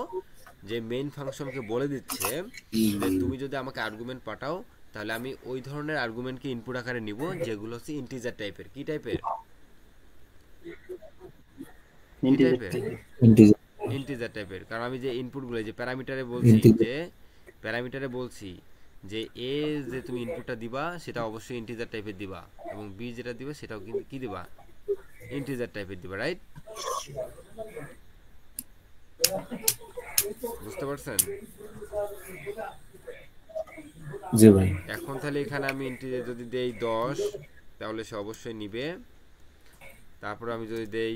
যে মেইন ফাংশনকে বলে দিচ্ছে যে তুমি যদি আমাকে আর্গুমেন্ট পাঠাও তাহলে আমি ওই ধরনের আর্গুমেন্টকে ইনপুট আকারে নিব যেগুলো হচ্ছে ইন্টিজার টাইপের। কি টাইপের? ইন্টিজার টাইপের। কারণ আমি যে ইনপুটগুলো, যে প্যারামিটারে বলছি যে এ যে তুমি ইনপুটটা দিবা সেটা অবশ্যই ইন্টিজার টাইপের দিবা, এবং বি যেটা দিবা সেটাও কিন্তু কি দিবা, ইন্টিজার টাইপের দিবা, রাইট? বুঝতে পারছেন? জি ভাই। এখন তাহলে এখানে আমি ইন্টিজার যদি দেই 10 তাহলে সে অবশ্যই নিবে। তারপর আমি যদি দেই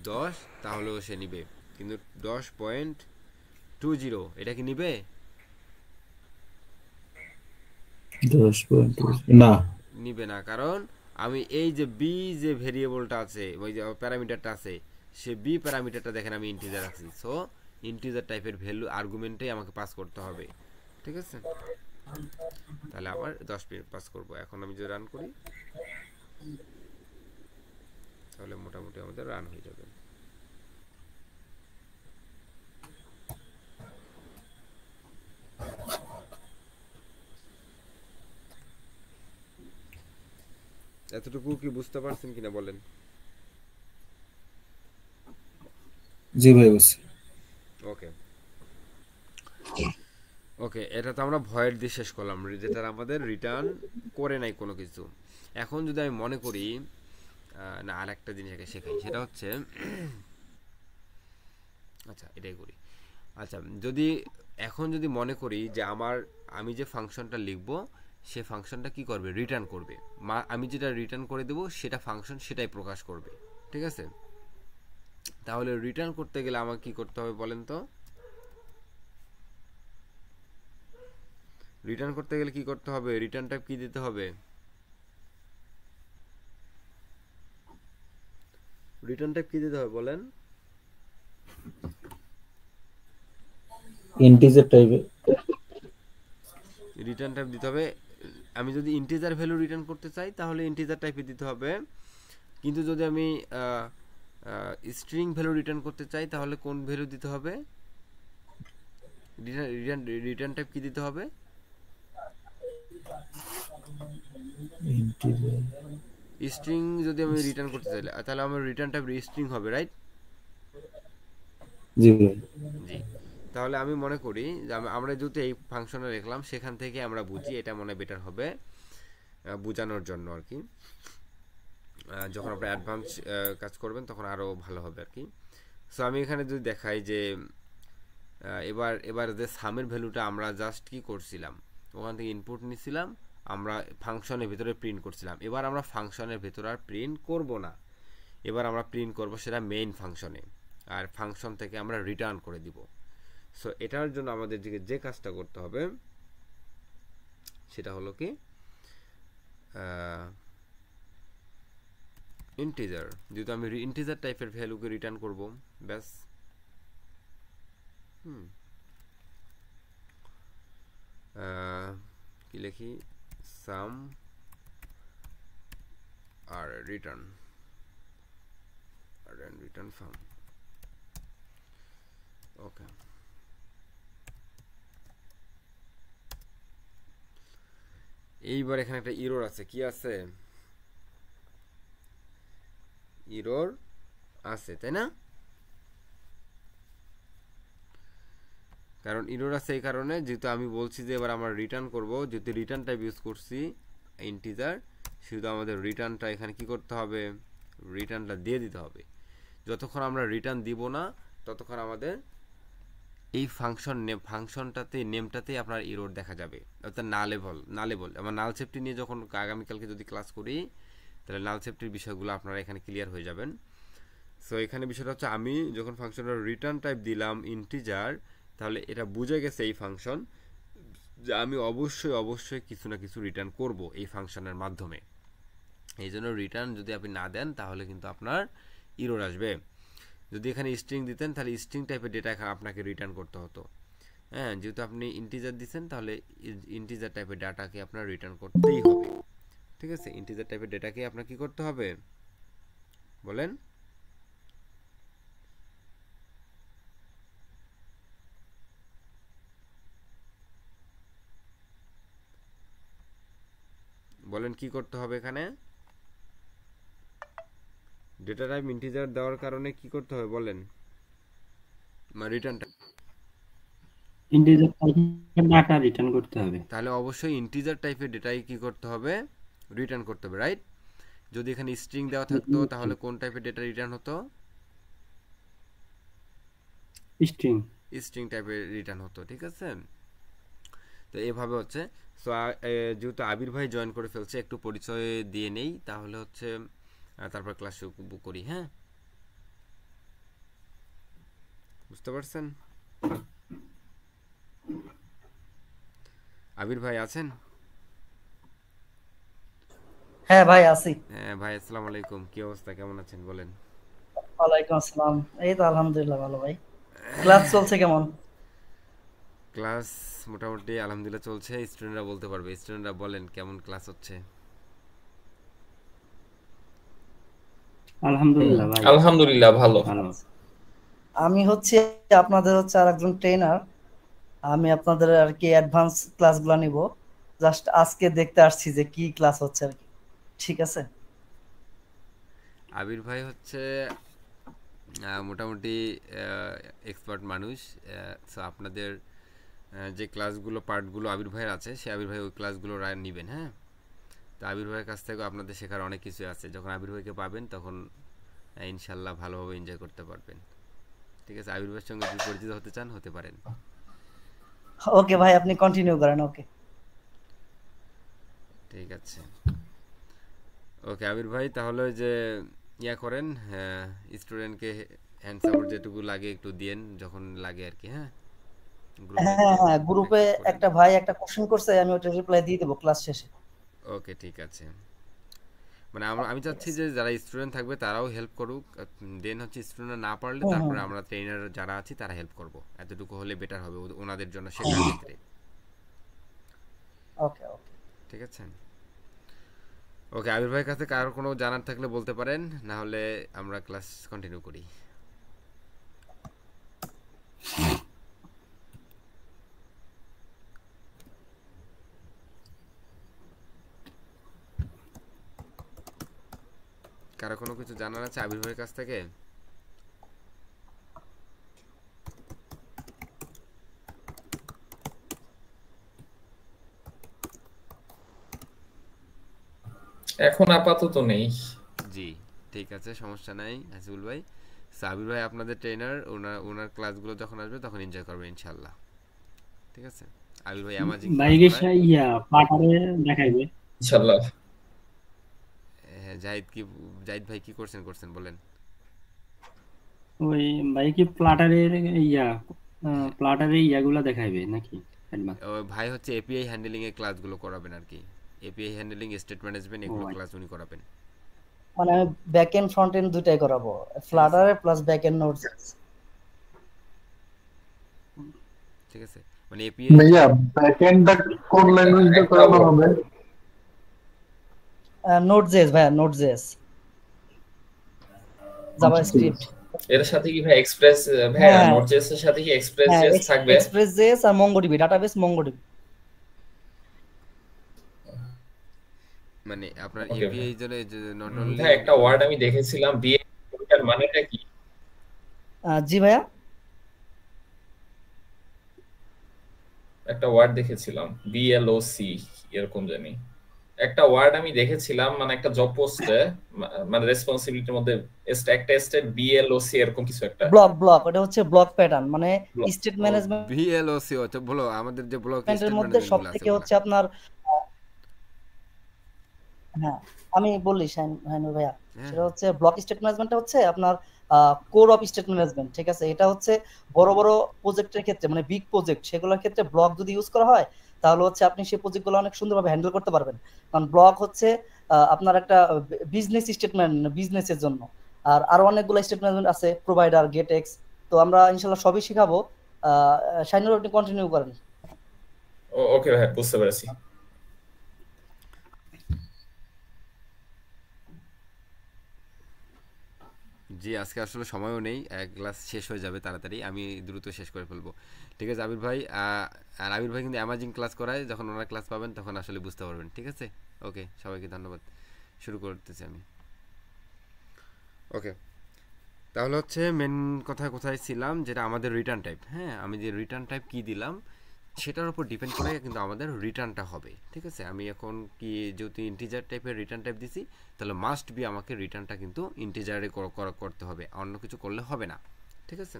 10 তাহলেও সে নিবে, কিন্তু 10.20 এটা কি নিবে? 10.20 না, নিবে না, কারণ আমি এই যে বি যে ভেরিয়েবলটা আছে, ওই যে প্যারামিটারটা আছে, সে বি প্যারামিটারটা দেখেন আমি ইন্টিজার রাখছি, সো ইন্টিজার টাইপের ভ্যালু আর্গুমেন্টেই আমাকে পাস করতে হবে, ঠিক আছে? তাহলে আবার 10 মিনিট পাস করব। এখন আমি যদি রান করি তাহলে মোটামুটি আমাদের রান হয়ে যাবে। এতটুকু কি বুঝতে পারছেন কিনা বলেন? জি ভাই বুঝছি। ওকে ওকে, এটা তো আমরা ভয়েড দিয়ে শেষ করলাম, যেটা আমাদের রিটার্ন করে নাই কোনো কিছু। এখন যদি আমি মনে করি না, আর একটা জিনিস আগে শেখাই, সেটা হচ্ছে আচ্ছা এটাই করি। আচ্ছা, যদি এখন যদি মনে করি যে আমি যে ফাংশনটা লিখব সে ফাংশনটা কি করবে, রিটার্ন করবে, আমি যেটা রিটার্ন করে দেব সেটা ফাংশন সেটাই প্রকাশ করবে, ঠিক আছে? তাহলে রিটার্ন করতে গেলে আমাকে কি করতে হবে বলেন তো? রিটার্ন করতে গেলে কি করতে হবে? রিটার্ন টাইপ কি দিতে হবে? রিটার্ন টাইপ কি দিতে হবে বলেন? ইন্টিজার টাইপে রিটার্ন টাইপ দিতে হবে। আমি যদি ইন্টিজার ভ্যালু রিটার্ন করতে চাই তাহলে ইন্টিজার টাইপে দিতে হবে, কিন্তু যদি আমি স্ট্রিং ভ্যালু রিটার্ন করতে চাই তাহলে কোন ভ্যালু দিতে হবে? রিটার্ন টাইপ কি দিতে হবে? স্ট্রিং যদি আমি রিটার্ন করতে চাই তাহলে আমার রিটার্ন টাইপ স্ট্রিং হবে, রাইট? জি ভাই। জি, তাহলে আমি মনে করি যে আমরা যেহেতু এই ফাংশনে লিখলাম সেখান থেকে আমরা বুঝি, এটা মনে বেটার হবে বোঝানোর জন্য আর কি। যখন আপনি অ্যাডভান্স কাজ করবেন তখন আরও ভালো হবে আর কি। সো আমি এখানে যদি দেখাই যে এবার যে সামের ভ্যালুটা আমরা জাস্ট কি করছিলাম, ওখান থেকে ইনপুট নিছিলাম, আমরা ফাংশনের ভিতরে প্রিন্ট করছিলাম। এবার আমরা ফাংশনের ভিতরে আর প্রিন্ট করব না, এবার আমরা প্রিন্ট করব সেটা মেইন ফাংশনে, আর ফাংশন থেকে আমরা রিটার্ন করে দিব। সো এটার জন্য আমাদের যে কাজটা করতে হবে সেটা হলো কি ইন্টিজার, যেহেতু আমি ইন্টিজার টাইপের ভ্যালুকে রিটার্ন করব, ব্যাস। কি লিখি? সাম আর রিটার্ন ফার্ম। ওকে, এইবার এখানে একটা ইরর আছে। কি আছে? ইরর আছে, তাই না? কারণ ইরর আছে এই কারণে, যেহেতু আমি বলছি যে এবার আমরা রিটার্ন করব, যেহেতু রিটার্ন টাইপ ইউজ করছি ইন্টিজার, শুধু আমাদের রিটার্নটা এখানে কি করতে হবে, রিটার্নটা দিয়ে দিতে হবে। যতক্ষণ আমরা রিটার্ন দিব না ততক্ষণ আমাদের এই ফাংশনটাতে নেমটাতে আপনার ইরর দেখা যাবে, অর্থাৎ নালেবল। আমার নাল সেফটি নিয়ে যখন আগামীকালকে যদি ক্লাস করি তাহলে নাল সেফটির বিষয়গুলো আপনারা এখানে ক্লিয়ার হয়ে যাবেন। সো এখানে বিষয়টা হচ্ছে আমি যখন ফাংশনের রিটার্ন টাইপ দিলাম ইন্টিজার, তাহলে এটা বুঝে গেছে এই ফাংশন যে আমি অবশ্যই কিছু না কিছু রিটার্ন করব এই ফাংশনের মাধ্যমে। এই জন্য রিটার্ন যদি আপনি না দেন তাহলে কিন্তু আপনার ইরর আসবে। যদি এখানে স্ট্রিং দিতেন তাহলে স্ট্রিং টাইপের ডেটা আপনাকে রিটার্ন করতে হতো। হ্যাঁ, যেহেতু আপনি ইন্টিজার দিচ্ছেন তাহলে ইন্টিজার টাইপের ডাটাকে আপনার রিটার্ন করতেই হবে, ঠিক আছে? ইন্টিজার টাইপের ডেটাকে আপনার কি করতে হবে বলেন? বলেন কি করতে হবে এখানে? ডেটা টাইপ ইন্টিজার দেওয়ার কারণে কি করতে হবে বলেন? রিটার্নটা ইন্টিজার টাইপের ডাটা রিটার্ন করতে হবে। তাহলে অবশ্যই ইন্টিজার টাইপের ডেটাই কি করতে হবে, রিটার্ন করতে হবে, রাইট? যদি এখানে স্ট্রিং দেওয়া থাকতো তাহলে কোন টাইপের ডেটা রিটার্ন হতো? স্ট্রিং টাইপের রিটার্ন হতো, ঠিক আছে? তো এভাবে হচ্ছে। সো যেহেতু আবির ভাই জয়েন করে ফেলছে, একটু পরিচয় দিয়ে নেই, তাহলে হচ্ছে তারপর ক্লাস শুরু করি। হ্যাঁ, বুঝতে পারছেন? আবির ভাই আছেন? হ্যাঁ ভাই আছি। হ্যাঁ ভাই, আসসালামু আলাইকুম। কি অবস্থা, কেমন আছেন বলেন? ওয়ালাইকুম আসসালাম। এই তো আলহামদুলিল্লাহ ভালো ভাই। ক্লাস চলছে কেমন? ক্লাস মোটামুটি আলহামদুলিল্লাহ চলছে। স্টুডেন্টরা বলতে পারবে, স্টুডেন্টরা বলেন কেমন ক্লাস হচ্ছে। আলহামদুলিল্লাহ ভাই, আলহামদুলিল্লাহ ভালো। ভালো। আমি হচ্ছে আপনাদের হচ্ছে আরেকজন ট্রেনার। আমি আপনাদের আর কি অ্যাডভান্স ক্লাসগুলো নিব। জাস্ট আজকে দেখতে আসছি যে কি ক্লাস হচ্ছে আর কি। ঠিক আছে? আবির ভাই হচ্ছে মোটামুটি এক্সপার্ট মানুষ। সো আপনাদের যে ক্লাসগুলো পার্টগুলো আবির ভাইয়ের আছে, সে আবির ভাই ওই ক্লাসগুলো নেবেন। হ্যাঁ, তো আবির ভাইয়ের কাছ থেকে আপনাদের শেখার অনেক কিছু আছে। যখন আবির ভাইকে পাবেন তখন ইনশাল্লাহ ভালোভাবে এনজয় করতে পারবেন। ঠিক আছে, আবির ভাইয়ের সঙ্গে যদি পরিচিত হতে চান হতে পারেন। ওকে ভাই, আপনি কন্টিনিউ করেন। ওকে, ঠিক আছে। ওকে আবির ভাই, তাহলে ওই যে ইয়া করেন, স্টুডেন্টকে হ্যান্ড সাপোর্ট যেটুকু লাগে একটু দিয়েন যখন লাগে আর কি। হ্যাঁ, হ্যাঁ গ্রুপে একটা ভাই একটা কোশ্চেন করছে, আমি ওটা রিপ্লাই দিয়ে দেব ক্লাস শেষে। ওকে ঠিক আছে। মানে আমি চাচ্ছি যে যারা স্টুডেন্ট থাকবে তারাও হেল্প করুক, দেন হচ্ছে স্টুডেন্ট না পারলে তারপরে আমরা ট্রেনার যারা আছি তারা হেল্প করব। এতটুকু হলে বেটার হবে ওনাদের জন্য শেখার ক্ষেত্রে। ওকে ওকে, ঠিক আছে। ওকে, আবির ভাইয়ের কাছে কারো কোনো জানার থাকলে বলতে পারেন, না হলে আমরা ক্লাস কন্টিনিউ করি। কারো কোনো কিছু জানার আছে আবির ভাইয়ের কাছ থেকে? এখন আপাতত নেই। জি ঠিক আছে, সমস্যা নাই হাসিবুল ভাই। সাবির ভাই আপনাদের ট্রেনার, ওনার ক্লাসগুলো যখন আসবে তখন এনজয় করবেন ইনশাআল্লাহ। ঠিক আছে। আবির ভাই আমাজিং বাইকে ইয়া পাটারে দেখাইবে ইনশাআল্লাহ। জাহিদ ভাই কি করছেন বলেন। ওই বাইকে প্লাটারের ইয়া প্লাটারে ইয়াগুলা দেখাইবে নাকি? ভাই হচ্ছে এপিআই হ্যান্ডলিং এর ক্লাসগুলো করাবেন আর কি। এপিআই হ্যান্ডলিং, স্টেট ম্যানেজমেন্ট, এগুলো ক্লাস উনি করাবেন। মানে ব্যাক এন্ড ফ্রন্ট এন্ড দুটাই করাবো, ফ্লাটারে প্লাস ব্যাক এন্ড নোডস। ঠিক আছে, মানে এপিআই ভাইয়া ব্যাক এন্ডটা কোন ল্যাঙ্গুয়েজে করানো হবে? নোডজেস ভাইয়া, নোডজেস, জাভাস্ক্রিপ্ট। এর সাথে কি ভাই এক্সপ্রেস, ভাইয়া নোডজেস এর সাথে কি এক্সপ্রেস থাকবে? এক্সপ্রেস জেএস আর মঙ্গোডিবি, ডাটাবেস মঙ্গোডিবি। মানে আপনার এপিআই জন্য নট অনলি ভাই একটা ওয়ার্ড আমি দেখেছিলাম, বিএ, এর মানেটা কি? জি ভাইয়া, একটা ওয়ার্ড দেখেছিলাম বিএলওসি এরকম জানি একটা ওয়ার্ড আমি দেখেছিলাম, মানে একটা জব পোস্টে, মানে রেসপন্সিবিলিটির মধ্যে একটা স্টেট বিএলওসি এরকম কিছু একটা। ব্লক ওটা হচ্ছে ব্লক প্যাটার্ন, মানে স্টেট ম্যানেজমেন্ট বিএলওসি হচ্ছে বলো আমাদের যে ব্লক স্টেট মধ্যে সবথেকে হচ্ছে আপনার। হ্যাঁ আমি বলি শাহিনুর ভাইয়া, সেটা হচ্ছে ব্লক স্টেট ম্যানেজমেন্টটা হচ্ছে আপনার কোর অফ স্টেট ম্যানেজমেন্ট। ঠিক আছে, এটা হচ্ছে বড় বড় প্রজেক্টের ক্ষেত্রে, মানে বিগ প্রজেক্ট, সেগুলোর ক্ষেত্রে ব্লক যদি ইউজ করা হয় তাহলে হচ্ছে আপনি সেই প্রজেক্টগুলো অনেক সুন্দরভাবে হ্যান্ডেল করতে পারবেন। কারণ ব্লক হচ্ছে আপনার একটা বিজনেস স্টেটমেন্ট, বিজনেসের জন্য। আর আরো অনেকগুলো স্টেট ম্যানেজমেন্ট আছে, প্রোভাইডার, গেটেক্স। তো আমরা ইনশাআল্লাহ সবই শিখাবো। শাহিনুর আপনি কন্টিনিউ করেন। ওকে ভাই, বুঝতে পেরেছি। জি আজকে আসলে সময়ও নেই, এক ক্লাস শেষ হয়ে যাবে তাড়াতাড়ি, আমি দ্রুত শেষ করে ফেলবো। ঠিক আছে আবির ভাই, আর আবির ভাই কিন্তু অ্যামাজিং ক্লাস করায়, যখন ওনার ক্লাস পাবেন তখন আসলে বুঝতে পারবেন। ঠিক আছে, ওকে সবাইকে ধন্যবাদ। শুরু করতেছি আমি। ওকে, তাহলে হচ্ছে মেন কোথায় ছিলাম, যেটা আমাদের রিটার্ন টাইপ। হ্যাঁ, আমি যে রিটার্ন টাইপ কি দিলাম সেটার উপর ডিপেন্ড করে কিন্তু আমাদের রিটার্নটা হবে। ঠিক আছে, আমি এখন কি যেহেতু ইন্টিজার টাইপের রিটার্ন টাইপ দিছি, তাহলে মাস্ট বি আমাকে রিটার্নটা কিন্তু ইন্টিজারে করতে হবে, অন্য কিছু করলে হবে না। ঠিক আছে,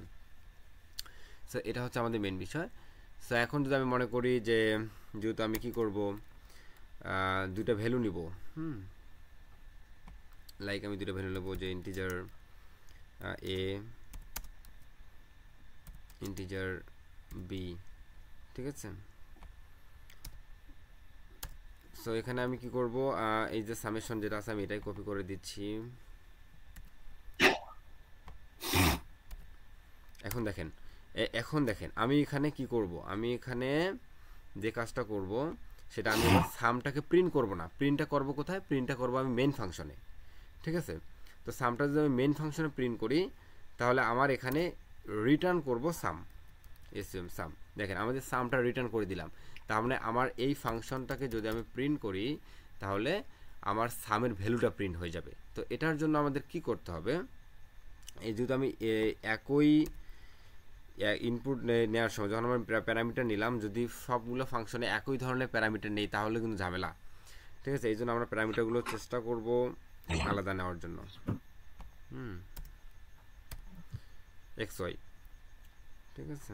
সো এটা হচ্ছে আমাদের মেন বিষয়। সো এখন যদি আমি মনে করি যে যেহেতু আমি কি করব, দুটো ভ্যালু নিব। লাইক আমি দুটো ভ্যালু নেব, যে ইন্টিজার এ ইন্টিজার বি, ঠিক আছে। সো এখানে আমি কি করব, এই যে সামেশন যেটা আছে আমি এটাই কপি করে দিচ্ছি। এখন দেখেন আমি এখানে কি করব, আমি এখানে যে কাজটা করব সেটা আমি সামটাকে প্রিন্ট করব না, প্রিন্টটা করব কোথায়, প্রিন্টটা করব আমি মেইন ফাংশনে, ঠিক আছে। তো সামটা যদি আমি মেইন ফাংশনে প্রিন্ট করি তাহলে আমার এখানে রিটার্ন করব সাম, এসএম সাম। দেখেন আমাদের সামটা রিটার্ন করে দিলাম, তার মানে আমার এই ফাংশনটাকে যদি আমি প্রিন্ট করি তাহলে আমার সামের ভ্যালুটা প্রিন্ট হয়ে যাবে। তো এটার জন্য আমাদের কি করতে হবে, এই যদি আমি একই ইনপুট নেওয়ার সময় যখন আমরা প্যারামিটার নিলাম, যদি সবগুলো ফাংশনে একই ধরনের প্যারামিটার নেই তাহলে কিন্তু ঝামেলা, ঠিক আছে। এই জন্য আমরা প্যারামিটারগুলো চেষ্টা করব আলাদা নেওয়ার জন্য। এক্স ওয়াই, ঠিক আছে,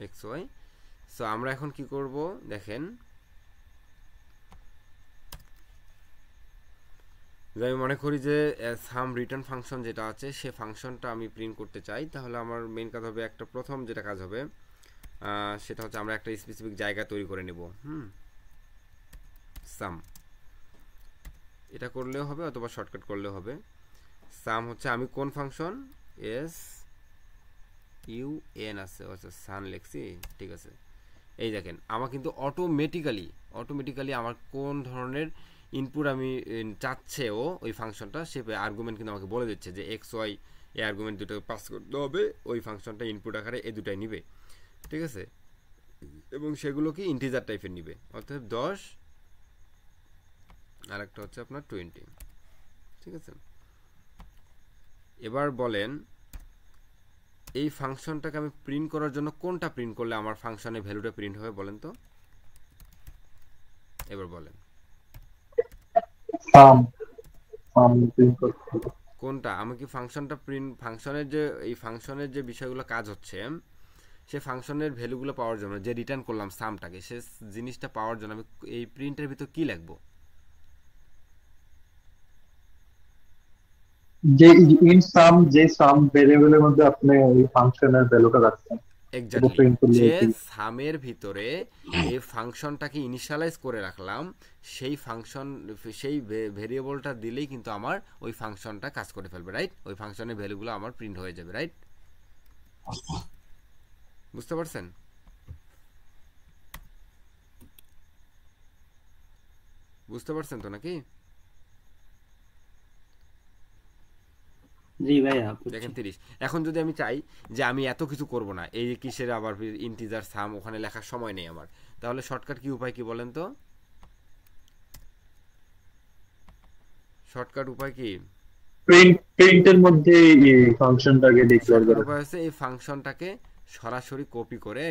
এক্স ওয়াই। সো আমরা এখন কি করব দেখেন, যদি আমি মনে করি যে সাম রিটার্ন ফাংশন যেটা আছে সে ফাংশনটা আমি প্রিন্ট করতে চাই, তাহলে আমার মেইন কাজ হবে একটা, প্রথম যেটা কাজ হবে সেটা হচ্ছে আমরা একটা স্পেসিফিক জায়গা তৈরি করে নেব, সাম, এটা করলেও হবে অথবা শর্টকাট করলেও হবে। সাম হচ্ছে আমি কোন ফাংশন, এস ইউ এন আছে, আচ্ছা সান লিখছি, ঠিক আছে। এই দেখেন আমার কিন্তু অটোমেটিক্যালি আমার কোন ধরনের ইনপুট আমি চাচ্ছে ওই ফাংশনটা, সে আর্গুমেন্ট কিন্তু আমাকে বলে দিচ্ছে যে এক্স ওয়াই এই আর্গুমেন্ট দুটো পাস করতে হবে, ওই ফাংশনটা ইনপুট আকারে এই দুটাই নিবে, ঠিক আছে। এবং সেগুলো কি ইন্টিজার টাইপের নিবে, অর্থাৎ 10 আর একটা হচ্ছে আপনার 20, ঠিক আছে। এবার বলেন এই ফাংশনটাকে আমি প্রিন্ট করার জন্য কোনটা প্রিন্ট করলে আমার ফাংশনের ভ্যালুটা প্রিন্ট হবে বলেন তো, এবার বলেন কোনটা, আমি কি ফাংশনটা প্রিন্ট, ফাংশনের যে বিষয়গুলো কাজ হচ্ছে সে ফাংশনের ভ্যালুগুলো পাওয়ার জন্য যে রিটার্ন করলাম সামটাকে, সে জিনিসটা পাওয়ার জন্য আমি এই প্রিন্টের ভিতর কি লিখবো, যে ইন সাম, যে সাম ভেরিয়েবলের মধ্যে আপনি এই ফাংশনের ভ্যালুটা রাখছেন, এক্স্যাক্টলি যে সামের ভিতরে এই ফাংশনটাকে ইনিশিয়ালাইজ করে রাখলাম, সেই ফাংশন সেই ভেরিয়েবলটা দিলেই কিন্তু আমার ওই ফাংশনটা কাজ করে ফেলবে, রাইট। ওই ফাংশনের ভ্যালুগুলো আমার প্রিন্ট হয়ে যাবে, রাইট। বুঝতে পারছেন, বুঝতে পারছেন তো নাকি? জি ভাইয়া দেখেন 30। এখন যদি আমি চাই যে আমি এত কিছু করব না, এই যে কিসের আবার ইন্টিজার সাম ওখানে লেখার সময় নেই আমার, তাহলে শর্টকাট কি উপায় কি বলেন তো, শর্টকাট উপায় কি, প্রিন্টের মধ্যে এই ফাংশনটাকে ডিক্লেয়ার করা, উপায় হচ্ছে এই ফাংশনটাকে সরাসরি কপি করে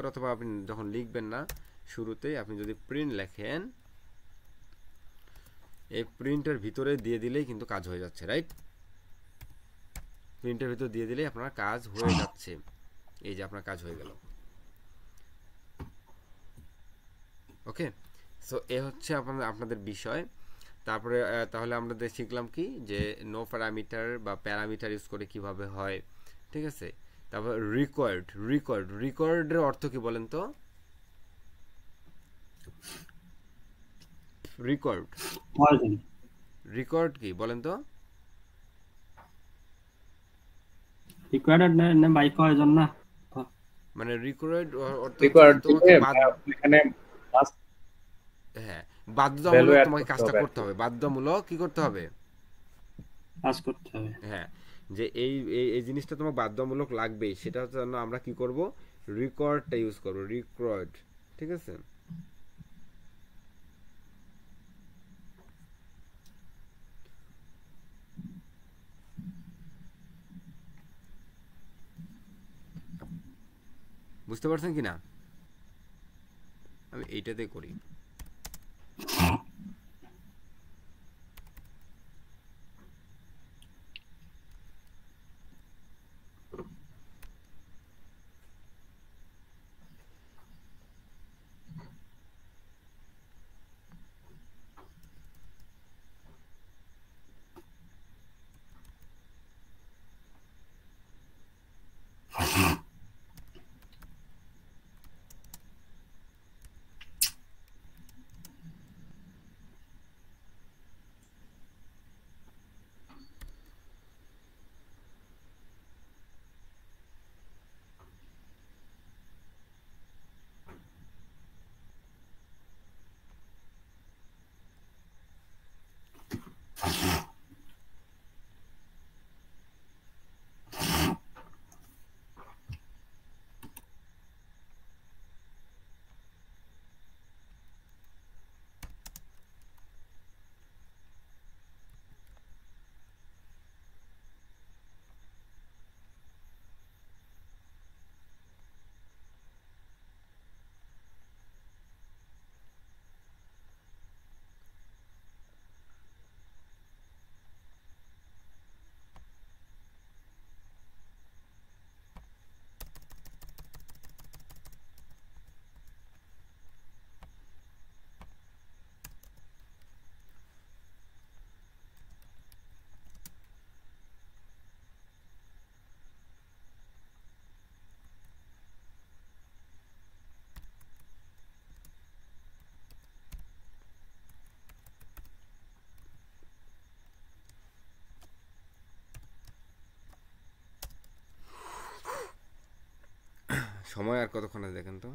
অথবা আপনি যখন লিখবেন না শুরুতেই আপনি যদি প্রিন্ট লেখেন, এই প্রিন্টের ভিতরে দিয়ে দিলেই কিন্তু কাজ হয়ে যাচ্ছে, রাইট। প্রিন্টের ভিতর দিয়ে দিলেই আপনার কাজ হয়ে যাচ্ছে, এই যে আপনার কাজ হয়ে গেল, ওকে। সো এ হচ্ছে আপনাদের বিষয়। তারপরে তাহলে আমরা শিখলাম কি যে নো প্যারামিটার বা প্যারামিটার ইউজ করে কিভাবে হয়, ঠিক আছে। তারপর রিকোয়ার্ডের অর্থ কি বলেন তো, রিকোয়ার্ড কি বলেন তো, মানে রিকোয়ার্ড অর্থ এখানে হ্যাঁ বাধ্যতামূলক তোমাকে কাজটা করতে হবে, বাধ্যতামূলক কি করতে হবে, কাজ করতে হবে, হ্যাঁ, যে এই জিনিসটা তোমার বাধ্যতামূলক লাগবেই, সেটার জন্য আমরা কি করব, রিকোয়ার্ডটা ইউজ করব, রিকোয়ার্ড, ঠিক আছে। বুঝতে পারছেন কিনা, আমি এইটাতে করি। সময় আর কতক্ষণ আছে দেখেন তো।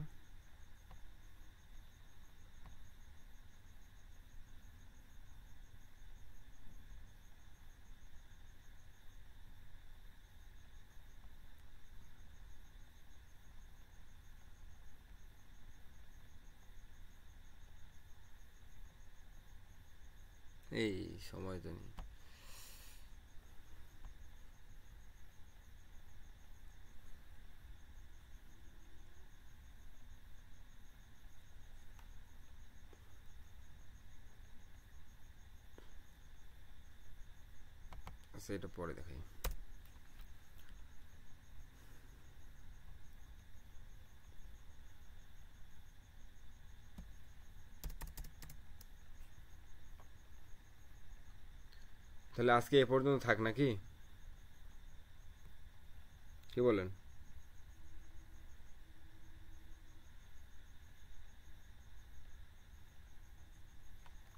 এই সময় তো নেই। আচ্ছা এটা পরে দেখাই। তাহলে আজকে এ পর্যন্ত থাক নাকি, কি বলেন?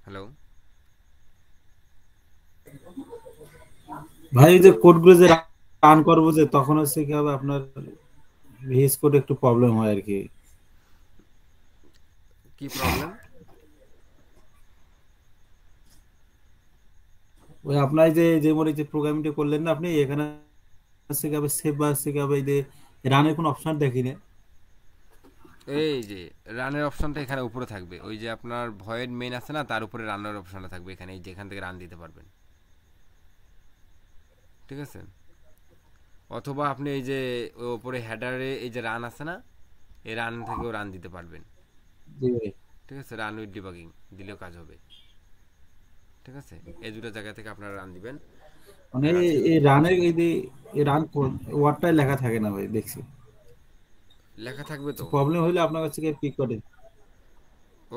হ্যালো ভাই যে কোডগুলো যে রান করবো যে তখন হচ্ছে কি হবে আপনার ভিএস কোড একটু প্রবলেম হয় আর কি। কি প্রবলেম? ওই আপনার যে মনে যে প্রোগ্রামিংটা করলেন না আপনি, এখানে হচ্ছে কি হবে সেভ বা হচ্ছে কি হবে এই যে রানের কোনো অপশন দেখি না। এই যে রানের অপশনটা এখানে উপরে থাকবে, ওই যে আপনার ভয়েড মেইন আছে না, তার উপরে রানের অপশনটা থাকবে এখানে, এই যেখান থেকে রান দিতে পারবেন, ঠিক আছে? অথবা আপনি এই যে উপরে হেডারে এই যে রান আছে না, এই রান থেকেও রান দিতে পারবেন, ঠিক আছে? রান উইথ ডিবাগিং দিলেও কাজ হবে, ঠিক আছে? এই দুটো জায়গা থেকে আপনারা রান দিবেন। মানে এই রানের এই যে এই রান ওয়ার্ডটাই লেখা থাকে না ভাই, দেখছি লেখা থাকবে তো। প্রবলেম হলে আপনার কাছে কি পিক করে।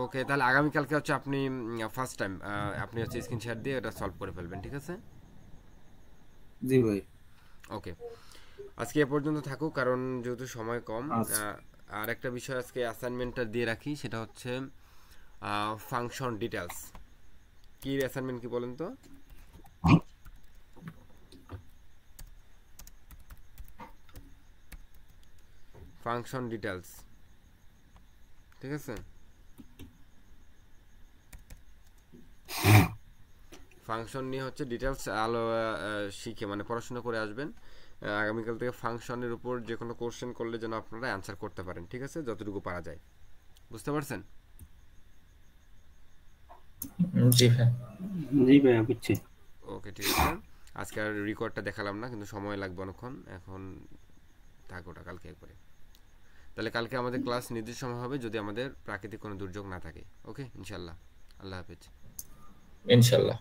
ওকে, তাহলে আগামীকালকে হচ্ছে আপনি ফার্স্ট টাইম আপনি হচ্ছে স্ক্রিন শেয়ার দিয়ে এটা সলভ করে ফেলবেন, ঠিক আছে? জি ভাই। ওকে, আজকে এ পর্যন্ত থাকুক, কারণ যেহেতু সময় কম। আচ্ছা। আর একটা বিষয় আজকে অ্যাসাইনমেন্টটা দিয়ে রাখি, সেটা হচ্ছে ফাংশন ডিটেলস। কি অ্যাসাইনমেন্ট কি বলেন তো? ফাংশন ডিটেলস, ঠিক আছে? ফাংশন নিয়ে হচ্ছে ডিটেলস শিখে মানে পড়াশোনা করে আসবেন। আগামীকাল থেকে ফাংশনের উপর যে কোনো কোশ্চেন করলে যেন আপনারা অ্যান্সার করতে পারেন, ঠিক আছে? যতটুকু পারা যায়, বুঝতে পারছেন? জি ভাই, জি ভাই বুঝছি। ওকে ঠিক আছে, আজকে আর রেকর্ডটা দেখালাম না, কিন্তু সময় লাগবে অনেকক্ষণ, এখন থাক ওটা কালকে একবারে। তাহলে কালকে আমাদের ক্লাস নির্দিষ্ট সময় হবে, যদি আমাদের প্রাকৃতিক কোনো দুর্যোগ না থাকে। ওকে, ইনশাল্লাহ। আল্লাহ হাফেজ। ইনশাল্লাহ।